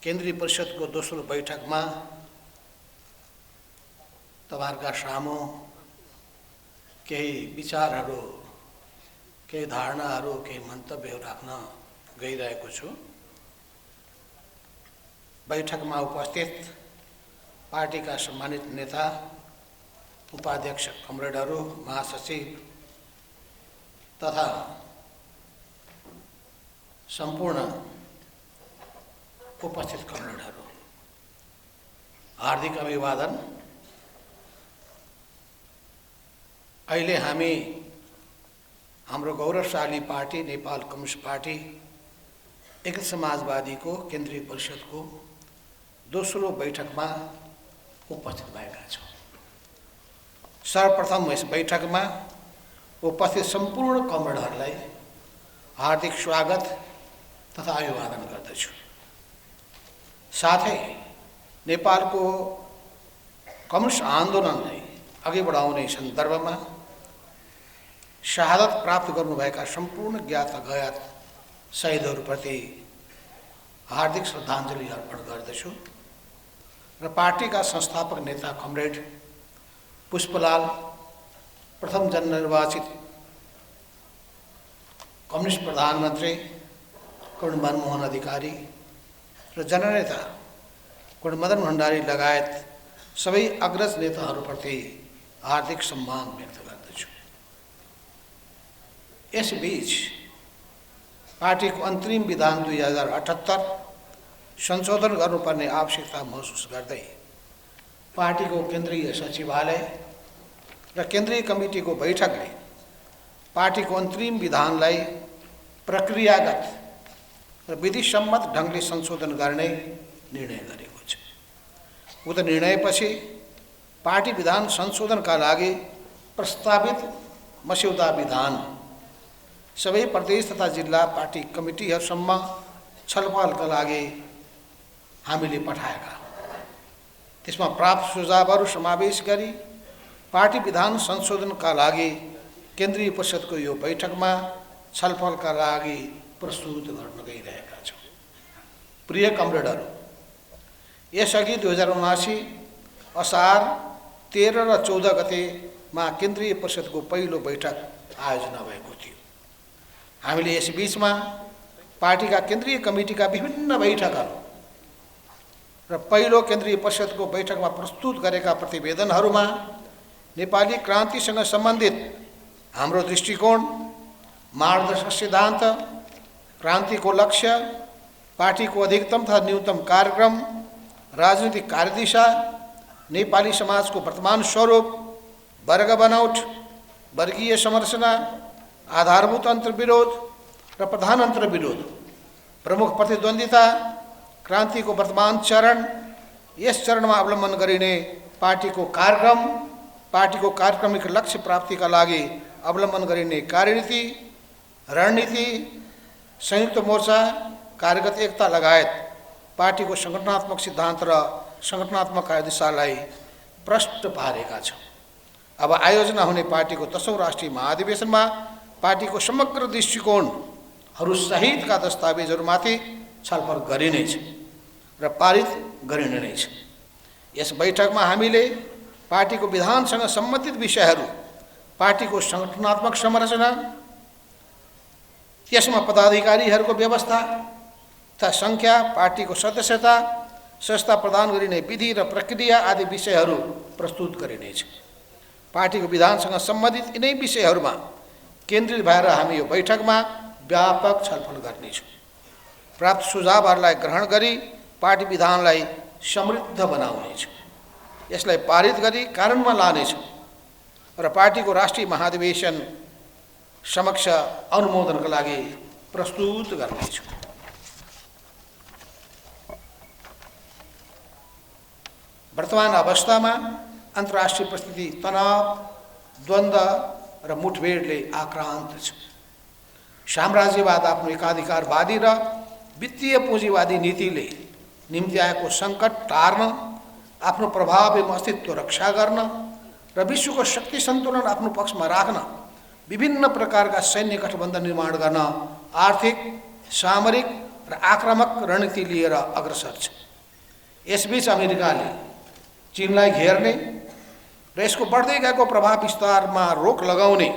केन्द्रीय परिषदको दोस्रो बैठकमा तपाईहरुका सामु केही विचारहरू, केही धारणाहरू, केही मन्तव्यहरू राख्न गइरहेको छु। बैठकमा उपस्थित पार्टीका सम्मानित नेता, उपाध्यक्ष कमरेडहरू, महासचिव तथा सम्पूर्ण उपस्थित कमरेडहरू, हार्दिक अभिवादन। अहिले हामी हाम्रो गौरवशाली पार्टी नेपाल कम्युनिस्ट पार्टी एकीकृत समाजवादीको केन्द्रीय परिषदको दोस्रो बैठकमा उपस्थित भएका छौँ। सर्वप्रथम यस बैठकमा उपस्थित सम्पूर्ण कमरेडहरूलाई हार्दिक स्वागत तथा अभिवादन गर्दछु। साथै नेपालको कम्युनिस्ट आन्दोलनलाई अघि बढाउने सन्दर्भमा शहादत प्राप्त गर्नुभएका सम्पूर्ण ज्ञात अज्ञात शहीदहरूप्रति हार्दिक श्रद्धाञ्जली अर्पण गर्दछु र पार्टीका संस्थापक नेता कमरेड पुष्पलाल, प्रथम जननिर्वाचित कम्युनिस्ट प्रधानमन्त्री कर्ण मनमोहन अधिकारी र जननेता कर्ण मदन भण्डारी लगायत सबै अग्रज नेताहरूप्रति हार्दिक सम्मान व्यक्त गर्दछु। यसबीच पार्टीको अन्तरिम विधान 2078 संशोधन गर्नुपर्ने आवश्यकता महसुस गर्दै पार्टीको केन्द्रीय सचिवालय र केन्द्रीय कमिटीको बैठकले पार्टीको अन्तरिम विधानलाई प्रक्रियागत र विधिसम्मत ढङ्गले संशोधन गर्ने निर्णय गरेको छ। उक्त निर्णयपछि पार्टी विधान संशोधनका लागि प्रस्तावित मस्यौदा विधान सबै प्रदेश तथा जिल्ला पार्टी कमिटीहरूसम्म छलफलका लागि हामीले पठाएका। त्यसमा प्राप्त सुझावहरू समावेश गरी पार्टी विधान संशोधनका लागि केन्द्रीय परिषदको यो बैठकमा छलफलका लागि प्रस्तुत गर्न गइरहेका छौँ। प्रिय कमरेडहरू, यसअघि 2079 असार 13 र 14 गतेमा केन्द्रीय परिषदको पहिलो बैठक आयोजना भएको थियो। हामीले यसबीचमा पार्टीका केन्द्रीय कमिटीका विभिन्न बैठकहरू र पहिलो केन्द्रीय परिषदको बैठकमा प्रस्तुत गरेका प्रतिवेदनहरूमा नेपाली क्रान्तिसँग सम्बन्धित हाम्रो दृष्टिकोण, मार्गदर्शक सिद्धान्त, क्रान्तिको लक्ष्य, पार्टीको अधिकतम तथा न्यूनतम कार्यक्रम, राजनीतिक कार्यदिशा, नेपाली समाजको वर्तमान स्वरूप, वर्ग बनौट, वर्गीय संरचना, आधारभूत अन्तर्विरोध र प्रधान अन्तर्विरोध, प्रमुख प्रतिद्वन्दिता, क्रान्तिको वर्तमान चरण, यस चरणमा अवलम्बन गरिने पार्टीको कार्यक्रम, पार्टीको कार्यक्रमिक लक्ष्य प्राप्तिका लागि अवलम्बन गरिने कार्यनीति, रणनीति, संयुक्त मोर्चा, कार्यगत एकता लगायत पार्टीको सङ्गठनात्मक सिद्धान्त र सङ्गठनात्मक कार्यदिशालाई प्रष्ट पारेका छौँ। अब आयोजना हुने पार्टीको 10औं राष्ट्रिय महाधिवेशनमा पार्टीको समग्र दृष्टिकोणहरू सहितका दस्तावेजहरूमाथि छलफल गरिनेछ र पारित गरिने नै छ। यस बैठकमा हामीले पार्टीको विधानसँग सम्बन्धित विषयहरू, पार्टीको सङ्गठनात्मक संरचना, त्यसमा पदाधिकारीहरूको व्यवस्था तथा सङ्ख्या, पार्टीको सदस्यता, संस्था प्रदान गरिने विधि र प्रक्रिया आदि विषयहरू प्रस्तुत गरिनेछ। पार्टीको विधानसँग सम्बन्धित यिनै विषयहरूमा केन्द्रित भएर हामी यो बैठकमा व्यापक छलफल गर्नेछौँ। प्राप्त सुझावहरूलाई ग्रहण गरी पार्टी विधानलाई समृद्ध बनाउनेछौँ। यसलाई पारित गरी कार्यान्वयनमा लानेछौँ र पार्टीको राष्ट्रिय महाधिवेशन समक्ष अनुमोदनका लागि प्रस्तुत गर्नेछौँ। वर्तमान अवस्थामा अन्तर्राष्ट्रिय परिस्थिति तनाव, द्वन्द्व र मुठभेडले आक्रान्त छ। साम्राज्यवाद आफ्नो एकाधिकारवादी र वित्तीय पुँजीवादी नीतिले निम्ति आएको सङ्कट टार्न, आफ्नो प्रभाव एवं अस्तित्व रक्षा गर्न र विश्वको शक्ति सन्तुलन आफ्नो पक्षमा राख्न विभिन्न प्रकारका सैन्य गठबन्धन निर्माण गर्न आर्थिक, सामरिक र आक्रामक रणनीति लिएर अग्रसर छ। यसबीच अमेरिकाले चीनलाई घेर्ने र यसको बढ्दै गएको प्रभाव विस्तारमा रोक लगाउने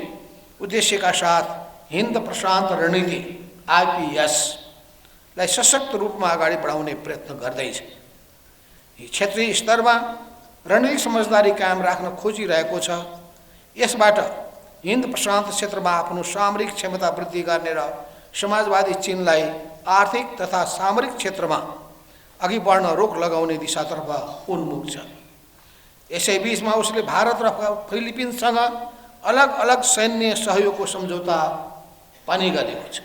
उद्देश्यका साथ हिन्द प्रशान्त रणनीति आईपीएसलाई सशक्त रूपमा अगाडि बढाउने प्रयत्न गर्दैछ। क्षेत्रीय स्तरमा रणनीतिक समझदारी कायम राख्न खोजिरहेको छ। यसबाट हिन्द प्रशान्त क्षेत्रमा आफ्नो सामरिक क्षमता वृद्धि गर्ने र समाजवादी चीनलाई आर्थिक तथा सामरिक क्षेत्रमा अघि बढ्न रोक लगाउने दिशातर्फ उन्मुख छ। यसैबीचमा उसले भारत र फिलिपिन्ससँग अलग अलग सैन्य सहयोगको सम्झौता पनि गरेको छ।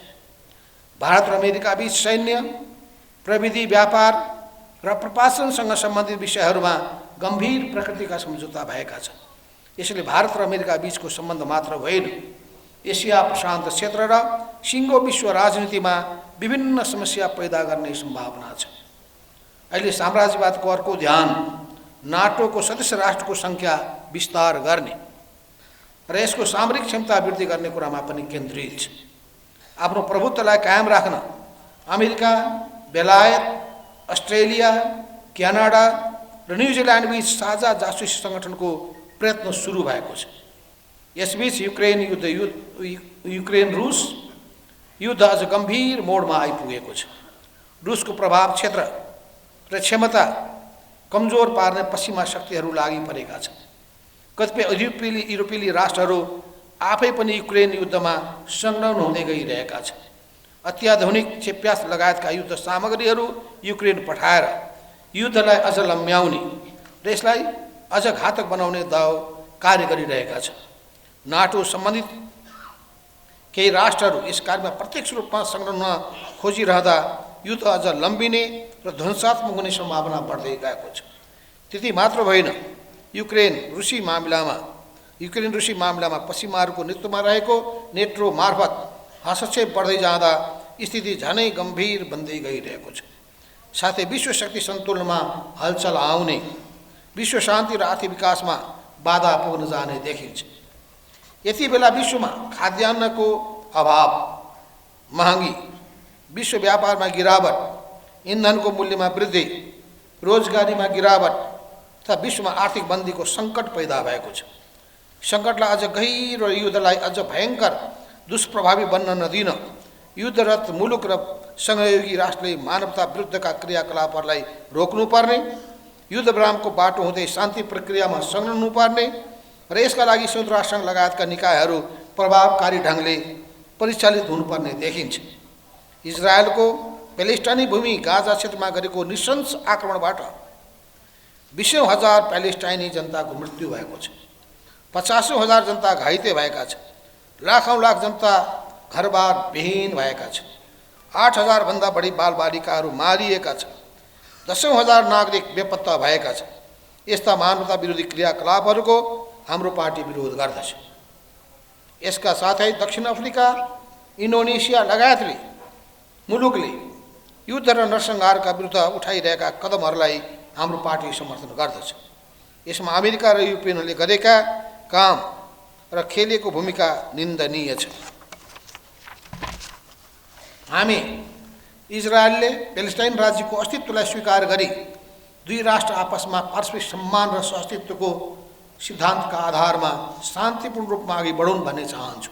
भारत र अमेरिका बीच सैन्य, प्रविधि, व्यापार र प्रशासनसँग सम्बन्धित विषयहरूमा गम्भीर प्रकृतिका सम्झौता भएका छन्। यसले भारत र अमेरिका बीचको सम्बन्ध मात्र होइन, एसिया प्रशान्त क्षेत्र र सिङ्गो विश्व राजनीतिमा विभिन्न समस्या पैदा गर्ने सम्भावना छ। अहिले साम्राज्यवादको अर्को ध्यान नाटोको सदस्य राष्ट्रको सङ्ख्या विस्तार गर्ने र यसको सामरिक क्षमता वृद्धि गर्ने कुरामा पनि केन्द्रित छ। आफ्नो प्रभुत्वलाई कायम राख्न अमेरिका, बेलायत, अस्ट्रेलिया, क्यानाडा र न्युजिल्यान्ड बीच साझा जासुसी सङ्गठनको प्रयत्न सुरु भएको छ। यसबीच युक्रेन रुस युद्ध अझ गम्भीर मोडमा आइपुगेको छ। रुसको प्रभाव क्षेत्र र क्षमता कमजोर पार्ने पश्चिमा शक्तिहरू लागि परेका छन्। कतिपय युरोपेली राष्ट्रहरू आफै पनि युक्रेन युद्धमा संलग्न हुँदै गइरहेका छन्। अत्याधुनिक क्षेप्यास्त्र लगायतका युद्ध सामग्रीहरू युक्रेन पठाएर युद्धलाई अझ लम्ब्याउने र यसलाई अझ घातक बनाउने दाव कार्य गरिरहेका छन्। नाटो सम्बन्धित केही राष्ट्रहरू यस कार्यमा प्रत्यक्ष रूपमा संलग्न खोजिरहँदा युद्ध अझ लम्बिने र ध्वंसात्मक हुने सम्भावना बढ्दै गएको छ। त्यति मात्र होइन, युक्रेन रुसी मामिलामा पश्चिमाहरूको नेतृत्वमा रहेको नेटो मार्फत हस्तक्षेप बढ्दै जाँदा स्थिति झनै गम्भीर बन्दै गइरहेको छ। साथै विश्व शक्ति सन्तुलनमा हलचल आउने, विश्व शान्ति र आर्थिक विकासमा बाधा पुग्न जाने देखिन्छ। यति बेला विश्वमा खाद्यान्नको अभाव, महँगी, विश्व व्यापारमा गिरावट, इन्धनको मूल्यमा वृद्धि, रोजगारीमा गिरावट तथा विश्वमा आर्थिक मन्दीको सङ्कट पैदा भएको छ। सङ्कटलाई अझ गहिरो र युद्धलाई अझ भयङ्कर दुष्प्रभावी बन्न नदिन युद्धरत मुलुक र सहयोगी राष्ट्रले मानवता विरुद्धका क्रियाकलापहरूलाई रोक्नुपर्ने, युद्ध विरामको बाटो हुँदै शान्ति प्रक्रियामा संलग्न हुनुपर्ने र यसका लागि संयुक्त राष्ट्रसङ्घ लगायतका निकायहरू प्रभावकारी ढङ्गले परिचालित हुनुपर्ने देखिन्छ। इजरायलको प्यालेस्टाइनी भूमि गाजा क्षेत्रमा गरेको नृशंस आक्रमणबाट 20,000 प्यालेस्टाइनी जनताको मृत्यु भएको छ। 50,000 जनता घाइते भएका छन्। लाखौँ लाख जनता घरबार विहीन भएका छन्। 8,000 भन्दा बढी बालबालिकाहरू मारिएका छन्। 10,000 नागरिक बेपत्ता भएका छन्। यस्ता मानवता विरोधी क्रियाकलापहरूको हाम्रो पार्टी विरोध गर्दछ। यसका साथै दक्षिण अफ्रिका, इन्डोनेसिया लगायतले मुलुकले युद्ध र नरसंहारका विरुद्ध उठाइरहेका कदमहरूलाई हाम्रो पार्टी समर्थन गर्दछ। यसमा अमेरिका र युरोपियनले गरेका काम र खेलेको भूमिका निन्दनीय छ। हामी इजरायलले प्यालेस्टाइन राज्यको अस्तित्वलाई स्वीकार गरी दुई राष्ट्र आपसमा पारस्परिक सम्मान र सहअस्तित्वको सिद्धान्तका आधारमा शान्तिपूर्ण रूपमा अघि बढौँ भन्ने चाहन्छु।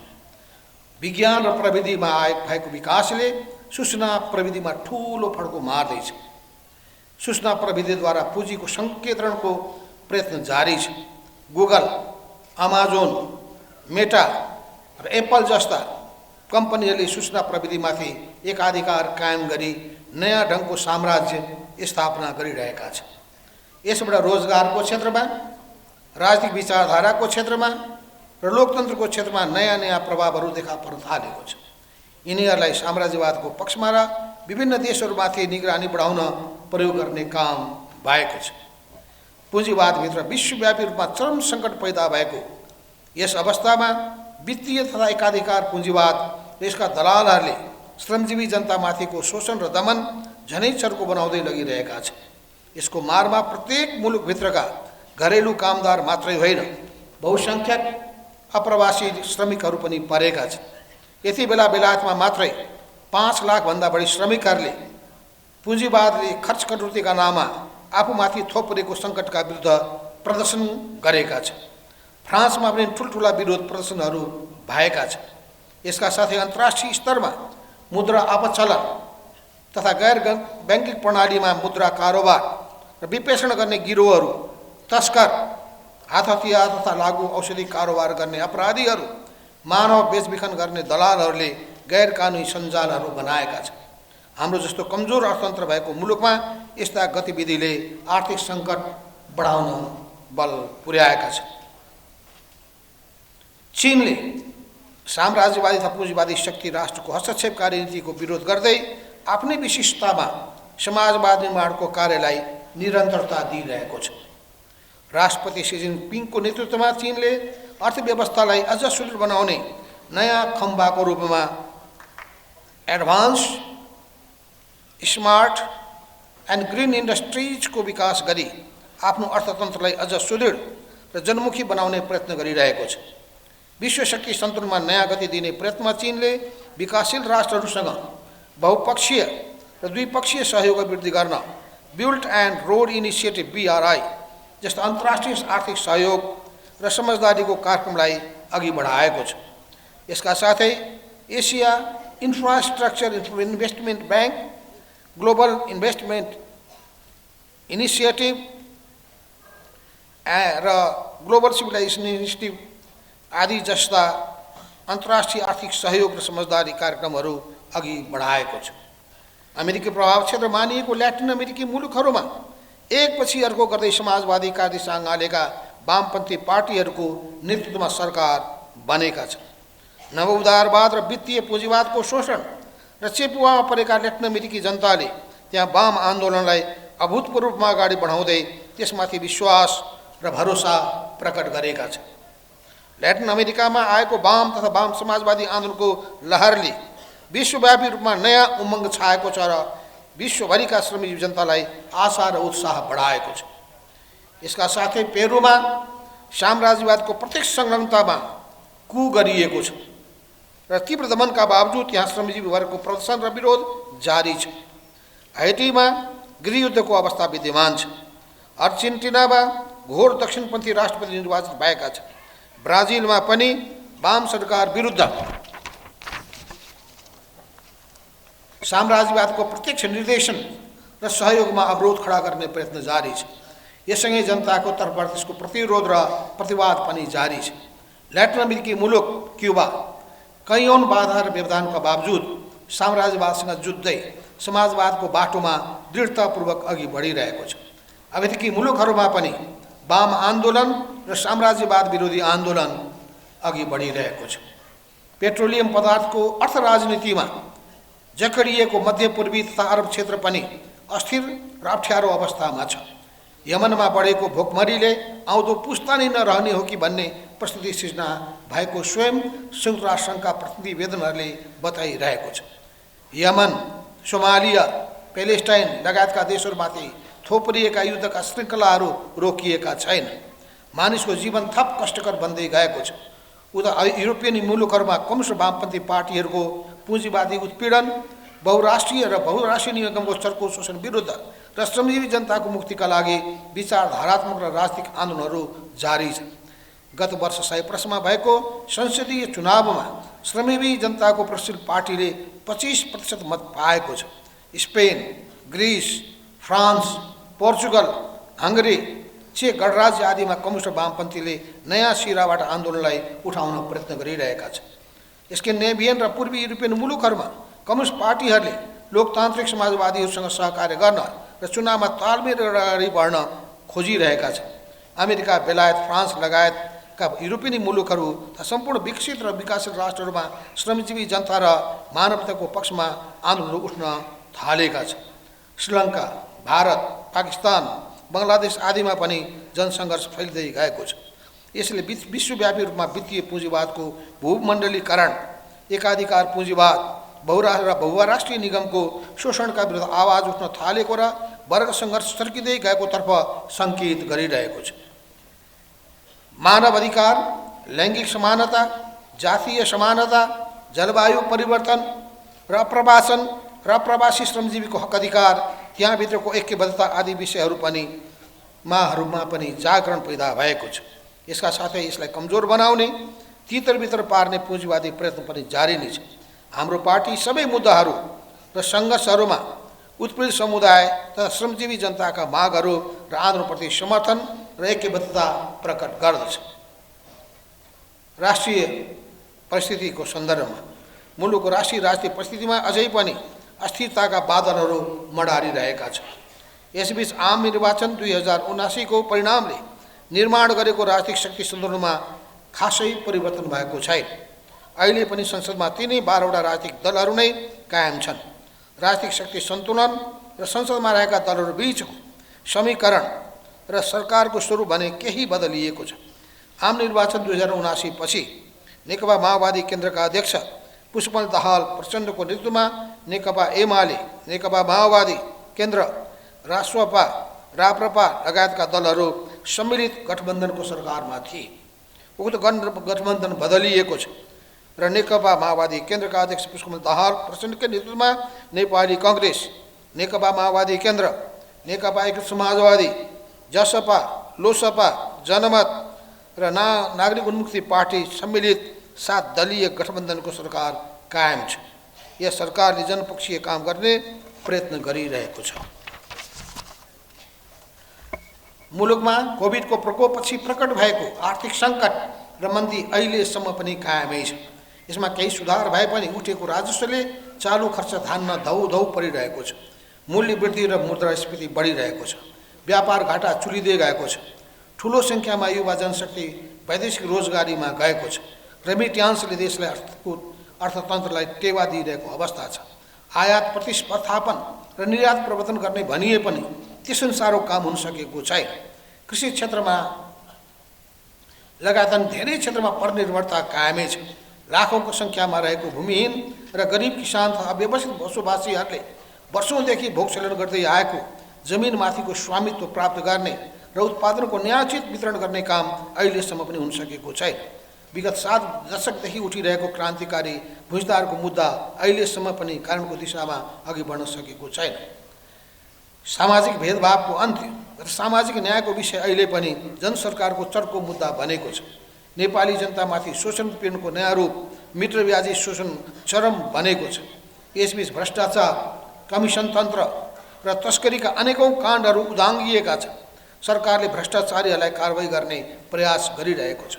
विज्ञान र प्रविधिमा भएको विकासले सूचना प्रविधिमा ठुलो फड्को मार्दैछ। सूचना प्रविधिद्वारा पुँजीको सङ्केतरणको प्रयत्न जारी छ। गुगल, अमाजोन, मेटा र एप्पल जस्ता कम्पनीहरूले सूचना प्रविधिमाथि एकाधिकार कायम गरी नयाँ ढङ्गको साम्राज्य स्थापना गरिरहेका छन्। यसबाट रोजगारको क्षेत्रमा, राजनीतिक विचारधाराको क्षेत्रमा र लोकतन्त्रको क्षेत्रमा नयाँ नयाँ प्रभावहरू देखा पर्न थालेको छ। यिनीहरूलाई साम्राज्यवादको पक्षमा र विभिन्न देशहरूमाथि निगरानी बढाउन प्रयोग गर्ने काम भएको छ। पुँजीवादभित्र विश्वव्यापी रूपमा चरम सङ्कट पैदा भएको यस अवस्थामा वित्तीय तथा एकाधिकार पुँजीवाद र यसका दलालहरूले श्रमजीवी जनतामाथिको शोषण र दमन झनै चर्को बनाउँदै लगिरहेका छन्। यसको मारमा प्रत्येक मुलुकभित्रका घरेलु कामदार मात्रै होइन, बहुसङ्ख्यक अप्रवासी श्रमिकहरू पनि परेका छन्। यति बेला बेलायतमा मात्रै 5 लाख भन्दा बढी श्रमिकहरूले पुँजीवादले खर्च कटौतीका नाममा आफूमाथि थोपरेको सङ्कटका विरुद्ध प्रदर्शन गरेका छन्। फ्रान्समा पनि ठुल्ठुला विरोध प्रदर्शनहरू भएका छन्। यसका साथै अन्तर्राष्ट्रिय स्तरमा मुद्रा अपचलन तथा गैर ब्याङ्किङ प्रणालीमा मुद्रा कारोबार र विपेषण गर्ने गिरोहहरू, तस्कर, हात हतियार तथा लागु औषधि कारोबार गर्ने अपराधीहरू, मानव बेचबिखन गर्ने दलालहरूले गैर कानुनी सञ्जालहरू बनाएका छन्। हाम्रो जस्तो कमजोर अर्थतन्त्र भएको मुलुकमा यस्ता गतिविधिले आर्थिक सङ्कट बढाउन बल पुर्याएका छन्। चीनले साम्राज्यवादी तथा पुँजीवादी शक्ति राष्ट्रको हस्तक्षेपकारी नीतिको विरोध गर्दै आफ्नै विशिष्टतामा समाजवाद निर्माणको कार्यलाई निरन्तरता दिइरहेको छ। राष्ट्रपति सी जिनपिङको नेतृत्वमा चीनले अर्थव्यवस्थालाई अझ सुदृढ बनाउने नयाँ खम्बाको रूपमा एडभान्स स्मार्ट एन्ड ग्रीन इन्डस्ट्रिजको विकास गरी आफ्नो अर्थतन्त्रलाई अझ सुदृढ र जनमुखी बनाउने प्रयत्न गरिरहेको छ। विश्व शक्ति सन्तुलनमा नयाँ गति दिने प्रयत्नमा चीनले विकासशील राष्ट्रहरूसँग बहुपक्षीय र द्विपक्षीय सहयोग वृद्धि गर्न built and road initiative BRI जस्ता अन्तर्राष्ट्रिय आर्थिक सहयोग र समझदारीको कार्यक्रमलाई अघि बढाएको छ। यसका साथै Asia infrastructure investment bank, global investment initiative र ग्लोबल सिभिलाइजेसन इनिसिएटिभ आदि जस्ता अन्तर्राष्ट्रिय आर्थिक सहयोग र समझदारी कार्यक्रमहरू अघि बढाएको छ। अमेरिकी प्रभाव क्षेत्र मानिएको ल्याटिन अमेरिकी मुलुकहरूमा एकपछि अर्को गर्दै समाजवादी कार्य सङ्घालेका वामपन्थी पार्टीहरूको नेतृत्वमा सरकार बनेका छन्। नवउदारवाद र वित्तीय पुँजीवादको शोषण र चेपुवामा परेका ल्याटिन अमेरिकी जनताले त्यहाँ वाम आन्दोलनलाई अभूतपूर्व रूपमा अगाडि बढाउँदै त्यसमाथि विश्वास र भरोसा प्रकट गरेका छन्। ल्याटिन अमेरिकामा आएको वाम तथा वाम समाजवादी आन्दोलनको लहरले विश्वव्यापी रूपमा नयाँ उमङ्ग छाएको छ र विश्वभरिका श्रमजीवी जनतालाई आशा र उत्साह बढाएको छ। यसका साथै पेरुमा साम्राज्यवादको प्रत्यक्ष संलग्नतामा कु गरिएको छ र तीव्र दमनका बावजुद यहाँ श्रमजीवी वर्गको प्रदर्शन र विरोध जारी छ। हाइटीमा गृहयुद्धको अवस्था विद्यमान छ। अर्जेन्टिनामा घोर दक्षिणपन्थी राष्ट्रपति निर्वाचित भएका छन्। ब्राजिलमा पनि वाम सरकार विरुद्ध साम्राज्यवादको प्रत्यक्ष निर्देशन र सहयोगमा अवरोध खडा गर्ने प्रयत्न जारी छ। यससँगै जनताको तर्फबाट त्यसको प्रतिरोध र प्रतिवाद पनि जारी छ। ल्याटिन अमेरिकी मुलुक क्युबा कैयौँ बाधा र व्यवधानका बावजुद साम्राज्यवादसँग जुझ्दै समाजवादको बाटोमा दृढतापूर्वक अघि बढिरहेको छ। अमेरिकी मुलुकहरूमा पनि वाम आन्दोलन र साम्राज्यवाद विरोधी आन्दोलन अघि बढिरहेको छ। पेट्रोलियम पदार्थको अर्थ राजनीतिमा जकडिएको मध्यपूर्वी तथा अरब क्षेत्र पनि अस्थिर र अप्ठ्यारो अवस्थामा छ। यमनमा बढेको भोकमरीले आउँदो पुस्ता नै नरहने हो कि भन्ने परिस्थिति सिर्जना भएको स्वयं संयुक्त राष्ट्रसङ्घका प्रतिवेदनहरूले बताइरहेको छ। यमन, सोमालिया, प्यालेस्टाइन लगायतका देशहरूमाथि थोपरिएका युद्धका श्रृङ्खलाहरू रोकिएका छैन। मानिसको जीवन थप कष्टकर बन्दै गएको छ। उता युरोपियन मुलुकहरूमा कम्युनिस्ट वामपन्थी पार्टीहरूको पुँजीवादी उत्पीडन, बहुराष्ट्रिय र बहुराष्ट्रिय निगमको चर्को शोषण विरुद्ध र श्रमजीवी जनताको मुक्तिका लागि विचारधारात्मक र राजनीतिक आन्दोलनहरू जारी छन्। गत वर्ष साइप्रसमा भएको संसदीय चुनावमा श्रमजीवी जनताको प्रगतिशील पार्टीले 25% मत पाएको छ। Spain, Greece, France, Portugal, Hungary, चेक गणराज्य आदिमा कम्युनिस्ट वामपन्थीले नयाँ सिराबाट आन्दोलनलाई उठाउन प्रयत्न गरिरहेका छन्। स्क्यान्डिनेभियन र पूर्वी युरोपियन मुलुकहरूमा कम्युनिस्ट पार्टीहरूले लोकतान्त्रिक समाजवादीहरूसँग सहकार्य गर्न र चुनावमा तालमेल अगाडि बढ्न खोजिरहेका छन्। अमेरिका, बेलायत, फ्रान्स लगायतका युरोपियन मुलुकहरू तथा सम्पूर्ण विकसित र विकासशील राष्ट्रहरूमा श्रमजीवी जनता र मानवताको पक्षमा आन्दोलनहरू उठ्न थालेका छन्। श्रीलङ्का, भारत, पाकिस्तान, बङ्गलादेश आदिमा पनि जनसङ्घर्ष फैलिँदै गएको छ। यसले विश्वव्यापी रूपमा वित्तीय पुँजीवादको भूमण्डलीकरण, एकाधिकार पुँजीवाद, बहुराष्ट्रिय निगमको शोषणका विरुद्ध आवाज उठ्न थालेको र वर्ग सङ्घर्ष सर्किँदै गएकोतर्फ सङ्केत गरिरहेको छ। मानव अधिकार, लैङ्गिक समानता, जातीय समानता, जलवायु परिवर्तन र प्रवासन र र प्रवासी श्रमजीवीको हक अधिकार, त्यहाँभित्रको ऐक्यबद्धता आदि विषयहरू पनि माहरूमा पनि जागरण पैदा भएको छ। यसका साथै यसलाई कमजोर बनाउने, तितर-बितर पार्ने पुँजीवादी प्रयत्न पनि जारी नै छ। हाम्रो पार्टी सबै मुद्दाहरू र सङ्घर्षहरूमा उत्पीडित समुदाय तथा श्रमजीवी जनताका मागहरू र आन्दोलनप्रति समर्थन र ऐक्यबद्धता प्रकट गर्दछ। राष्ट्रिय परिस्थितिको सन्दर्भमा मुलुकको राष्ट्रिय राजनीतिक परिस्थितिमा अझै पनि अस्थिरताका बादलहरू मडारिरहेका छन्। यसबीच आम निर्वाचन 2079 को परिणामले निर्माण गरेको राजनीतिक शक्ति सन्दर्भमा खासै परिवर्तन भएको छैन। अहिले पनि संसदमा तिनै 12वटा राजनीतिक दलहरू नै कायम छन्। राजनीतिक शक्ति सन्तुलन र संसदमा रहेका दलहरू बीचको समीकरण र सरकारको स्वरूप भने केही बदलिएको छ। आम निर्वाचन 2079 पछि नेकपा माओवादी केन्द्रका अध्यक्ष पुष्पकमल दाहाल प्रचण्डको नेतृत्वमा नेकपा एमाले, नेकपा माओवादी केन्द्र, रासपा, राप्रपा लगायतका दलहरू सम्मिलित गठबन्धनको सरकारमा थिए। उक्त गठबन्धन बदलिएको छ र नेकपा माओवादी केन्द्रका अध्यक्ष पुष्पकमल दाहाल प्रचण्डकै नेतृत्वमा नेपाली कङ्ग्रेस, नेकपा माओवादी केन्द्र, नेकपा एकीकृत समाजवादी, जसपा, लोसपा, जनमत र नागरिक उन्मुक्ति पार्टी सम्मिलित 7 दलीय गठबन्धनको सरकार कायम छ। यस सरकारले जनपक्षीय काम गर्ने प्रयत्न गरिरहेको छ। मुलुकमा कोभिडको प्रकोपपछि प्रकट भएको आर्थिक सङ्कट र मन्दी अहिलेसम्म पनि कायमै छ। यसमा केही सुधार भए पनि उठेको राजस्वले चालु खर्च धान्न धौधौ परिरहेको छ। मूल्य वृद्धि र मुद्रास्फीति बढिरहेको छ। व्यापार घाटा चुलिँदै गएको छ। ठुलो सङ्ख्यामा युवा जनशक्ति वैदेशिक रोजगारीमा गएको छ। रेमिट्यान्सले देशलाई अर्थतन्त्रलाई टेवा दिइरहेको अवस्था छ। आयात प्रतिस्पर्धापन र निर्यात प्रवर्धन गर्ने भनिए पनि त्यसो साह्रो काम हुन सकेको छैन। कृषि क्षेत्रमा लगायत धेरै क्षेत्रमा परनिर्भरता कायमै छ। लाखौँको सङ्ख्यामा रहेको भूमिहीन र गरिब किसान तथा अव्यवस्थित बसोबासीहरूले वर्षौँदेखि भोगशलन गर्दै आएको जमिनमाथिको स्वामित्व प्राप्त गर्ने र उत्पादनको न्यायोचित वितरण गर्ने काम अहिलेसम्म पनि हुन सकेको छैन। विगत 7 दशकदेखि उठिरहेको क्रान्तिकारी भुजदारको मुद्दा अहिलेसम्म पनि कानुनको दिशामा अघि बढ्न सकेको छैन। सामाजिक भेदभावको अन्त्य र सामाजिक न्यायको विषय अहिले पनि जनसरकारको चर्को मुद्दा बनेको छ। नेपाली जनतामाथि शोषण पीडनको नयाँ रूप मित्रव्याजी शोषण चरम बनेको छ। यसबीच भ्रष्टाचार, कमिसन तन्त्र र तस्करीका अनेकौं काण्डहरू उदाङ्गिएका छन्। सरकारले भ्रष्टाचारीहरूलाई कारवाही गर्ने प्रयास गरिरहेको छ।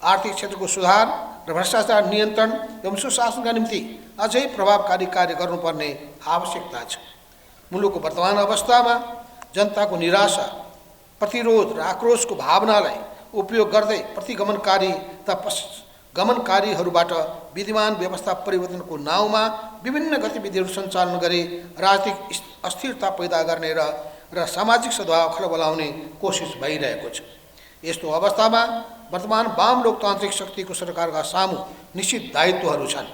आर्थिक क्षेत्रको सुधार र भ्रष्टाचार नियन्त्रण एवं सुशासनका निम्ति अझै प्रभावकारी कार्य गर्नुपर्ने आवश्यकता छ। मुलुकको वर्तमान अवस्थामा जनताको निराशा, प्रतिरोध र आक्रोशको भावनालाई उपयोग गर्दै प्रतिगमनकारी तथा गमनकारीहरूबाट विद्यमान व्यवस्था परिवर्तनको नाउँमा विभिन्न गतिविधिहरू सञ्चालन गरी राजनीतिक अस्थिरता पैदा गर्ने र सामाजिक सद्भाव खलबलाउने कोसिस भइरहेको छ। यस्तो अवस्थामा वर्तमान वाम लोकतान्त्रिक शक्तिको सरकारका सामु निश्चित दायित्वहरू छन्।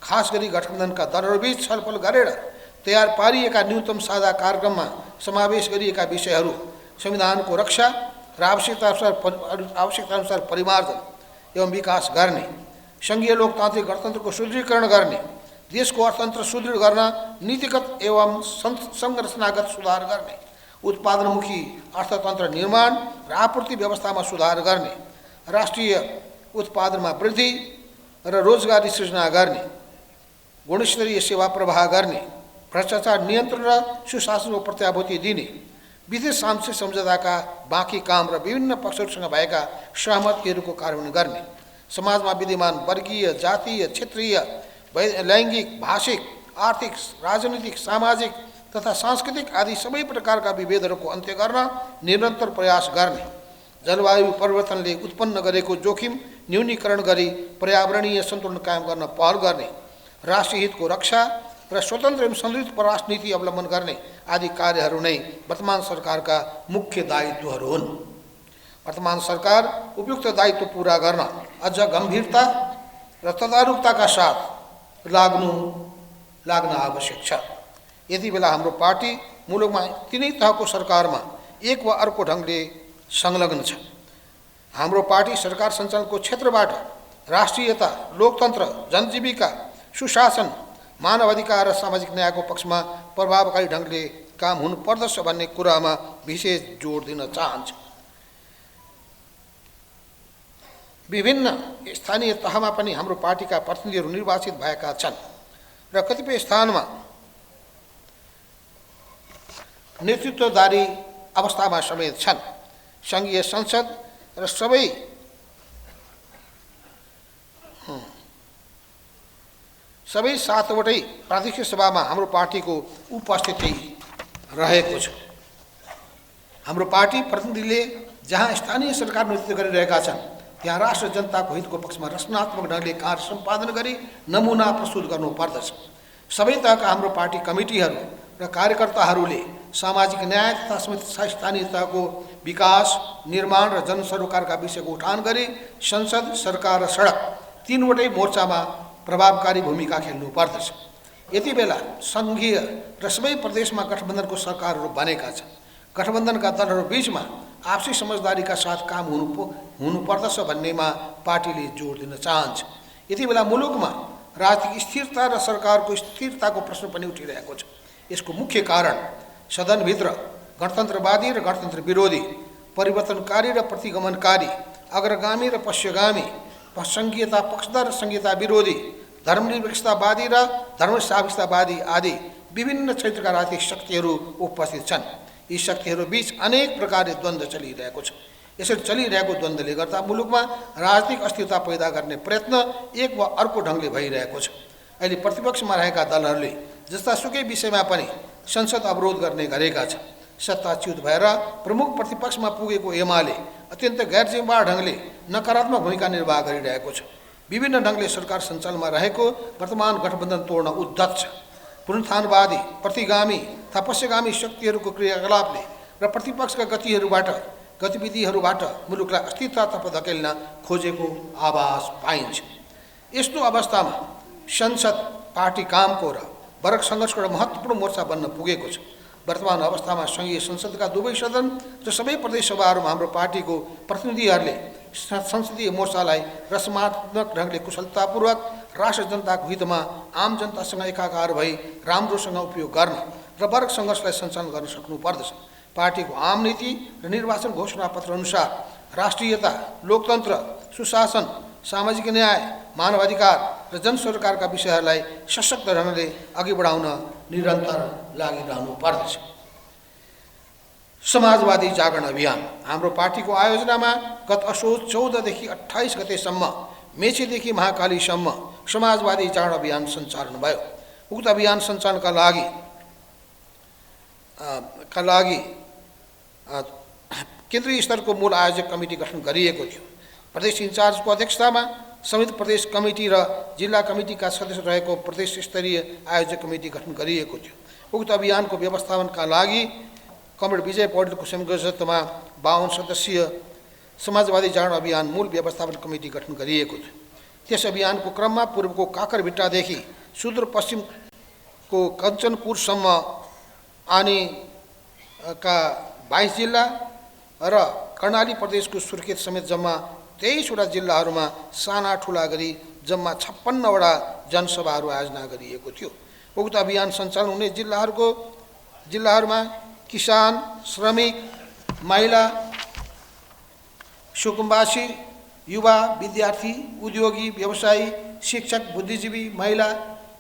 खास गरी गठबन्धनका दलहरूबीच छलफल गरेर तयार पारिएका न्यूनतम साझा कार्यक्रममा समावेश गरिएका विषयहरू संविधानको रक्षा र आवश्यकताअनुसार परिमार्जन एवं विकास गर्ने, सङ्घीय लोकतान्त्रिक गणतन्त्रको सुदृढीकरण गर्ने, देशको अर्थतन्त्र सुदृढ गर्न नीतिगत एवं संरचनागत सुधार गर्ने, उत्पादनमुखी अर्थतन्त्र निर्माण र आपूर्ति व्यवस्थामा सुधार गर्ने, राष्ट्रिय उत्पादनमा वृद्धि र रोजगारी सृजना गर्ने, गुणस्तरीय सेवा प्रवाह गर्ने, भ्रष्टाचार नियन्त्रण र सुशासनको प्रत्याभूति दिने, विदेश सांसद सम्झौताका बाँकी काम र विभिन्न पक्षहरूसँग भएका सहमतिहरूको कार्यान्वयन गर्ने, समाजमा विद्यमान वर्गीय, जातीय, क्षेत्रीय, लैङ्गिक, भाषिक, आर्थिक, राजनीतिक, सामाजिक तथा सांस्कृतिक आदि सबै प्रकारका विभेदहरूको अन्त्य गर्न निरन्तर प्रयास गर्ने, जलवायु परिवर्तनले उत्पन्न गरेको जोखिम न्यूनीकरण गरी पर्यावरणीय सन्तुलन कायम गर्न पहल गर्ने, राष्ट्रिय हितको रक्षा र स्वतन्त्र एवं सन्तुलित परराष्ट्र नीति अवलम्बन गर्ने आदि कार्यहरू नै वर्तमान सरकारका मुख्य दायित्वहरू हुन्। वर्तमान सरकार उपयुक्त दायित्व पूरा गर्न अझ गम्भीरता र तदारुकताका साथ लाग्न आवश्यक छ। यति बेला हाम्रो पार्टी मुलुकमा तिनै तहको सरकारमा एक वा अर्को ढङ्गले संलग्न छ। हाम्रो पार्टी सरकार सञ्चालनको क्षेत्रबाट राष्ट्रियता, लोकतन्त्र, जनजीविका, सुशासन मानवाधिकार र सामाजिक न्यायको पक्षमा प्रभावकारी ढङ्गले काम हुनुपर्दछ भन्ने कुरामा विशेष जोड दिन चाहन्छु। विभिन्न स्थानीय तहमा पनि हाम्रो पार्टीका प्रतिनिधिहरू निर्वाचित भएका छन् र कतिपय स्थानमा नेतृत्वदारी अवस्थामा समेत छन्। सङ्घीय संसद र सबै 7वटै प्रादेशिक सभामा हाम्रो पार्टीको उपस्थिति रहेको छ। हाम्रो पार्टी प्रतिनिधिले जहाँ स्थानीय सरकार नेतृत्व गरिरहेका छन् त्यहाँ राष्ट्र जनताको हितको पक्षमा रचनात्मक ढङ्गले कार्य सम्पादन गरी नमुना प्रस्तुत गर्नुपर्दछ। सबै तहका हाम्रो पार्टी कमिटीहरू र कार्यकर्ताहरूले सामाजिक न्याय तथा स्थानीय तहको विकास, निर्माण र जनसरोकारका विषयको उठान गरी संसद, सरकार र सडक तीनवटै मोर्चामा प्रभावकारी भूमिका खेल्नु पर्दछ। यति बेला सङ्घीय र सबै प्रदेशमा गठबन्धनको सरकारहरू बनेका छन्। गठबन्धनका दलहरू बीचमा आपसी समझदारीका साथ काम हुनुपर्दछ भन्नेमा पार्टीले जोड दिन चाहन्छ। यति बेला मुलुकमा राजनीतिक स्थिरता र सरकारको स्थिरताको प्रश्न पनि उठिरहेको छ। यसको मुख्य कारण सदनभित्र गणतन्त्रवादी र गणतन्त्र विरोधी, परिवर्तनकारी र प्रतिगमनकारी, अग्रगामी र पश्चगामी, सङ्घीयता पक्षधर र सङ्घीयता विरोधी, धर्मनिरपेक्षतावादी र धर्मसापेक्षतावादी आदि विभिन्न क्षेत्रका राजनीतिक शक्तिहरू उपस्थित छन्। यी शक्तिहरू बीच अनेक प्रकारले द्वन्द्व चलिरहेको छ। यसरी चलिरहेको द्वन्द्वले गर्दा मुलुकमा राजनीतिक अस्थिरता पैदा गर्ने प्रयत्न एक वा अर्को ढङ्गले भइरहेको छ। अहिले प्रतिपक्षमा रहेका दलहरूले जस्तासुकै विषयमा पनि संसद अवरोध गर्ने गरेका छन्। सत्ताच्युत भएर प्रमुख प्रतिपक्षमा पुगेको एमाले अत्यन्त गैरजिम्मेवार ढङ्गले नकारात्मक भूमिका निर्वाह गरिरहेको छ। विभिन्न ढङ्गले सरकार सञ्चालनमा रहेको वर्तमान गठबन्धन तोड्न उद्धत छ। पुनरुत्थानवादी, प्रतिगामी तथा पश्चगामी शक्तिहरूको क्रियाकलापले र प्रतिपक्षका गतिविधिहरूबाट मुलुकलाई अस्थिरतातर्फ धकेल्न खोजेको आभास पाइन्छ। यस्तो अवस्थामा संसद पार्टी कामको र वर्ग सङ्घर्षको एउटा महत्त्वपूर्ण मोर्चा बन्न पुगेको छ। वर्तमान अवस्थामा सङ्घीय संसदका दुवै सदन र सबै प्रदेश सभाहरूमा हाम्रो पार्टीको प्रतिनिधिहरूले संसदीय मोर्चालाई रचनात्मक ढङ्गले कुशलतापूर्वक राष्ट्र जनताको हितमा आम जनतासँग एकाकार भई राम्रोसँग उपयोग गर्न र वर्ग सङ्घर्षलाई सञ्चालन गर्न सक्नुपर्दछ। पार्टीको आम नीति र निर्वाचन घोषणापत्र अनुसार राष्ट्रियता, लोकतन्त्र, सुशासन, सामाजिक न्याय, मानवाधिकार र जनसरोकारका विषयहरूलाई सशक्त ढङ्गले अघि बढाउन निरन्तर लागिरहनु पर्दछ। समाजवादी जागरण अभियान हाम्रो पार्टीको आयोजनामा गत असोज 14 देखि 28 गतेसम्म मेचीदेखि महाकालीसम्म समाजवादी जागरण अभियान सञ्चालन भयो। उक्त अभियान सञ्चालनका लागि केन्द्रीय स्तरको मूल आयोजक कमिटी गठन गरिएको थियो। प्रदेश इन्चार्जको अध्यक्षतामा संयुक्त प्रदेश कमिटी र जिल्ला कमिटीका सदस्य रहेको प्रदेश स्तरीय आयोजक कमिटी गठन गरिएको थियो। उक्त अभियानको व्यवस्थापनका लागि कमरेड विजय पौडेलको संयोजकत्वमा 52 सदस्यीय समाजवादी जागरण अभियान मूल व्यवस्थापन कमिटी गठन गरिएको थियो। त्यस अभियानको क्रममा पूर्वको काकरभिट्टादेखि सुदूरपश्चिमको कञ्चनपुरसम्म आनीका 22 जिल्ला र कर्णाली प्रदेशको सुर्खेत समेत जम्मा 23वटा जिल्लाहरूमा साना ठुला गरी जम्मा 56वटा जनसभाहरू आयोजना गरिएको थियो। उक्त अभियान सञ्चालन हुने जिल्लाहरूमा किसान, श्रमिक, महिला, सुकुम्बासी, युवा, विद्यार्थी, उद्योगी, व्यवसायी, शिक्षक, बुद्धिजीवी, महिला,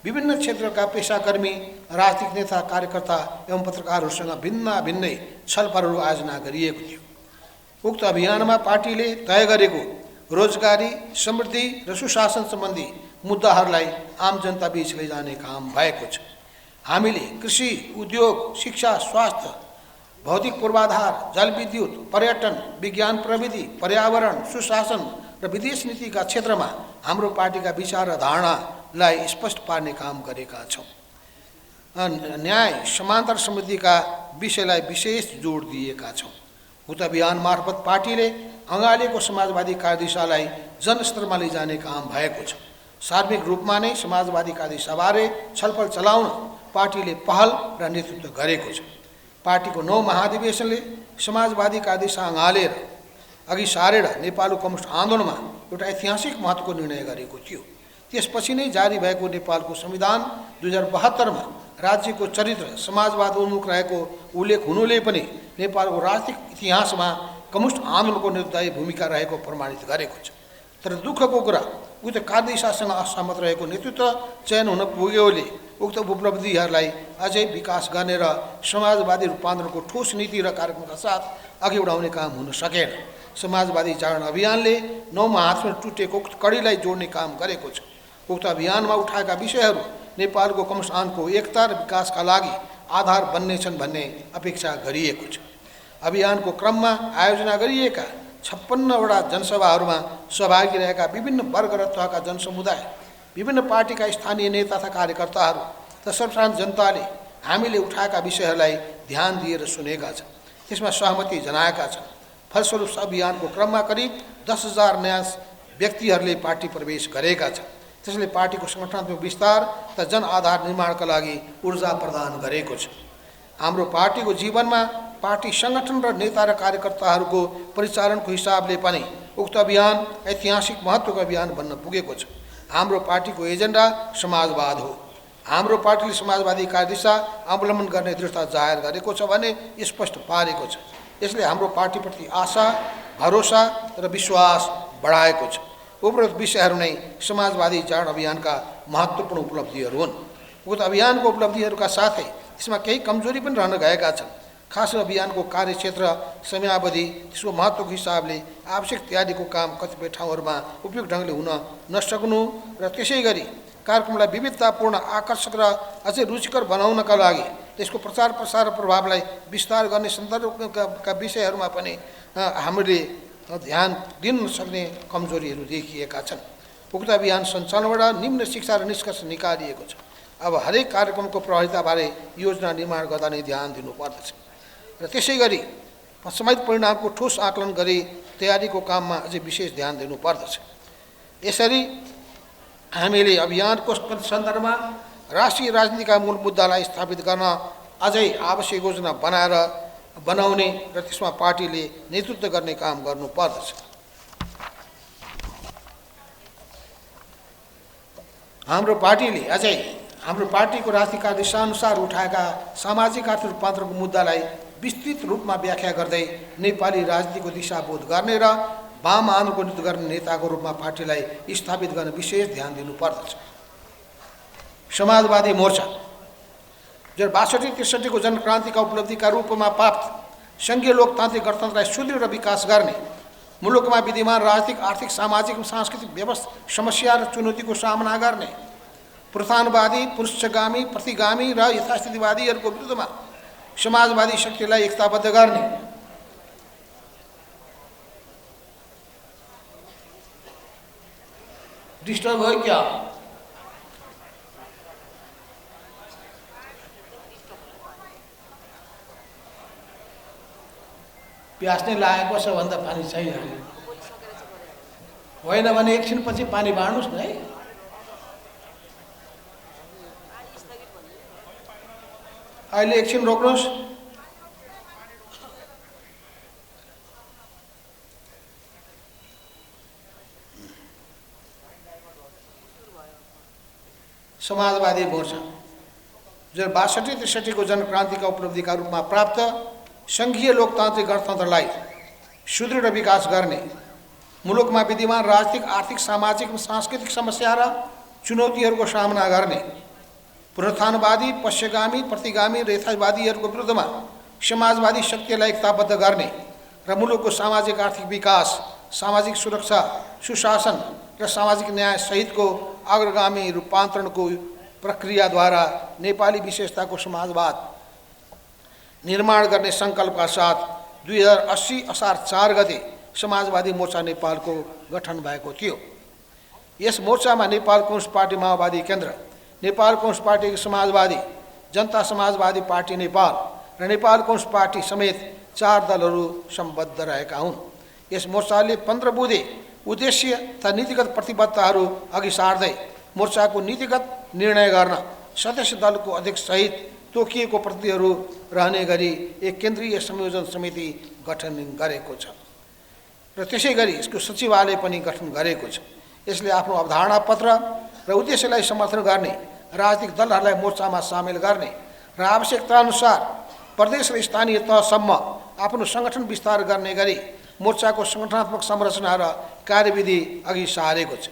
विभिन्न क्षेत्रका पेसाकर्मी, राजनीतिक नेता, कार्यकर्ता एवं पत्रकारहरूसँग भिन्नै छलफलहरू आयोजना गरिएको थियो। उक्त अभियानमा पार्टीले तय गरेको रोजगारी, समृद्धि र सुशासन सम्बन्धी मुद्दाहरूलाई आम जनता बीच लैजाने काम भएको छ। हामीले कृषि, उद्योग, शिक्षा, स्वास्थ्य, भौतिक पूर्वाधार, जलविद्युत, पर्यटन, विज्ञान प्रविधि, पर्यावरण, सुशासन र विदेश नीतिका क्षेत्रमा हाम्रो पार्टीका विचार र धारणालाई स्पष्ट पार्ने काम गरेका छौँ। न्याय, समानता र समृद्धिका विषयलाई विशेष जोड दिएका छौँ। उक्त अभियान मार्फत पार्टीले अँगालेको समाजवादी कार्यदिशालाई जनस्तरमा लैजाने काम भएको छ। सार्वजनिक रूपमा नै समाजवादी कार्यदिशाबारे छलफल चलाउन पार्टीले पहल र नेतृत्व गरेको छ। पार्टीको 9 महाधिवेशनले समाजवादी कार्यदिशा अँगालेर अघि सारेर नेपालको कम्युनिस्ट आन्दोलनमा एउटा ऐतिहासिक महत्त्वको निर्णय गरेको थियो। त्यसपछि नै जारी भएको नेपालको संविधान 2072मा राज्यको चरित्र समाजवाद उन्मुख रहेको उल्लेख हुनुले पनि नेपालको राजनीतिक इतिहासमा कम्युनिस्ट आन्दोलनको निर्दयी भूमिका रहेको प्रमाणित गरेको छ। तर दुःखको कुरा उक्त कार्यदिशासँग असहमत रहेको नेतृत्व चयन हुन पुग्योले उक्त उपलब्धिहरूलाई अझै विकास गर्ने र समाजवादी रूपान्तरणको ठोस नीति र कार्यक्रमका साथ अघि बढाउने काम हुन सकेन। समाजवादी जागरण अभियानले 9मा हातमा टुटेको उक्त कडीलाई जोड्ने काम गरेको छ। उक्त अभियानमा उठाएका विषयहरू नेपालको कम्युनिस्ट आन्दोलनको एकता र विकासका लागि आधार बन्नेछन् भन्ने अपेक्षा गरिएको छ। अभियानको क्रममा आयोजना गरिएका 56वटा जनसभाहरूमा सहभागी रहेका विभिन्न वर्ग र तहका जनसमुदाय, विभिन्न पार्टीका स्थानीय नेता तथा कार्यकर्ताहरू तथा सर्वसाधारण जनताले हामीले उठाएका विषयहरूलाई ध्यान दिएर सुनेका छन्, त्यसमा सहमति जनाएका छन्। फलस्वरूप अभियानको क्रममा करिब 10,000 नयाँ व्यक्तिहरूले पार्टी प्रवेश गरेका छन्। त्यसले पार्टीको सङ्गठनात्मक विस्तार तथा जनआधार निर्माणका लागि ऊर्जा प्रदान गरेको छ। हाम्रो पार्टीको जीवनमा पार्टी सङ्गठन र नेता र कार्यकर्ताहरूको परिचालनको हिसाबले पनि उक्त अभियान ऐतिहासिक महत्त्वको अभियान बन्न पुगेको छ। हाम्रो पार्टीको एजेन्डा समाजवाद हो। हाम्रो पार्टीले समाजवादी कार्यदिशा अवलम्बन गर्ने दृढता जाहेर गरेको छ भने स्पष्ट पारेको छ। यसले हाम्रो पार्टीप्रति आशा, भरोसा र विश्वास बढाएको छ। उपरोक्त विषयहरू नै समाजवादी जागरण अभियानका महत्त्वपूर्ण उपलब्धिहरू हुन्। उक्त अभियानको उपलब्धिहरूका साथै त्यसमा केही कमजोरी पनि रहन गएका छन्। खास अभियानको कार्यक्षेत्र, समयावधि, त्यसको महत्त्वको हिसाबले आवश्यक तयारीको काम कतिपय ठाउँहरूमा उपयुक्त ढङ्गले हुन नसक्नु र त्यसै गरी कार्यक्रमलाई विविधतापूर्ण, आकर्षक र अझै रुचिकर बनाउनका लागि त्यसको प्रचार प्रसार र प्रभावलाई विस्तार गर्ने सन्दर्भका विषयहरूमा पनि हामीले ध्यान दिन सक्ने कमजोरीहरू देखिएका छन्। उक्त अभियान सञ्चालनबाट निम्न शिक्षा र निष्कर्ष निकालिएको छ। अब हरेक कार्यक्रमको प्रभाविताबारे योजना निर्माण गर्दा नै ध्यान दिनुपर्दछ र त्यसै गरी समेत परिणामको ठोस आकलन गरी तयारीको काममा अझै विशेष ध्यान दिनुपर्दछ। यसरी हामीले अभियानको सन्दर्भमा राष्ट्रिय राजनीतिका मूल मुद्दालाई स्थापित गर्न अझै आवश्यक योजना बनाउने र त्यसमा पार्टीले नेतृत्व गर्ने काम गर्नुपर्दछ। हाम्रो पार्टीको राजनीतिक कार्यदिशाअनुसार उठाएका सामाजिक आर्थिक रूपान्तरणको मुद्दालाई विस्तृत रूपमा व्याख्या गर्दै नेपाली राजनीतिको दिशाबोध गर्ने र वाम आन्दोलनको नेतृत्व गर्ने नेताको रूपमा पार्टीलाई स्थापित गर्न विशेष ध्यान दिनुपर्दछ। समाजवादी मोर्चा 1962-63 को जनक्रान्तिका उपलब्धिका रूपमा प्राप्त सङ्घीय लोकतान्त्रिक गणतन्त्रलाई सुदृढ र विकास गर्ने, मुलुकमा विद्यमान राजनीतिक, आर्थिक, सामाजिक, सांस्कृतिक समस्या र चुनौतीको सामना गर्ने, प्रधानवादी, पुरुषगामी, प्रतिगामी र यथास्थितिवादीहरूको विरुद्धमा समाजवादी शक्तिलाई एकताबद्ध गर्ने, डिस्टर्ब हो क्या? प्यास नै लागेको छ भन्दा पानी छैन होइन भने एकछिनपछि पानी बाँड्नुहोस् न है। अहिले एकछिन रोक्नुहोस्। समाजवादी मोर्चा 1962-63 को जनक्रान्तिका उपलब्धिका रूपमा प्राप्त सङ्घीय लोकतान्त्रिक गणतन्त्रलाई सुदृढ विकास गर्ने, मुलुकमा विद्यमान राजनीतिक, आर्थिक, सामाजिक, सांस्कृतिक समस्या र चुनौतीहरूको सामना गर्ने, पुनरुत्थानवादी, पश्चिमगामी, प्रतिगामी र यथास्थितिवादीहरूको विरुद्धमा समाजवादी शक्तिलाई एकताबद्ध गर्ने र मुलुकको सामाजिक आर्थिक विकास, सामाजिक सुरक्षा, सुशासन र सामाजिक न्याय सहितको अग्रगामी रूपान्तरणको प्रक्रियाद्वारा नेपाली विशेषताको समाजवाद निर्माण गर्ने सङ्कल्पका साथ 2080 असार 4 गते समाजवादी मोर्चा नेपालको गठन भएको थियो। यस मोर्चामा नेपाल कम्युनिस्ट पार्टी माओवादी केन्द्र, नेपाल कम्युनिस्ट पार्टी समाजवादी, जनता समाजवादी पार्टी नेपाल र नेपाल कम्युनिस्ट पार्टी समेत 4 दलहरू सम्बद्ध रहेका हुन्। यस मोर्चाले 15 बुँदे उद्देश्य तथा नीतिगत प्रतिबद्धताहरू अघि सार्दै मोर्चाको नीतिगत निर्णय गर्न सदस्य दलको अध्यक्षसहित तोकिएको प्रतिनिधिहरू रहने गरी एक केन्द्रीय संयोजन समिति गठन गरेको छ र त्यसै गरी यसको सचिवालय पनि गठन गरेको छ। यसले आफ्नो अवधारणा पत्र र उद्देश्यलाई समर्थन गर्ने राजनीतिक दलहरूलाई मोर्चामा सामेल गर्ने र आवश्यकताअनुसार प्रदेश र स्थानीय तहसम्म आफ्नो सङ्गठन विस्तार गर्ने गरी मोर्चाको सङ्गठनात्मक संरचना र कार्यविधि अघि सारेको छ।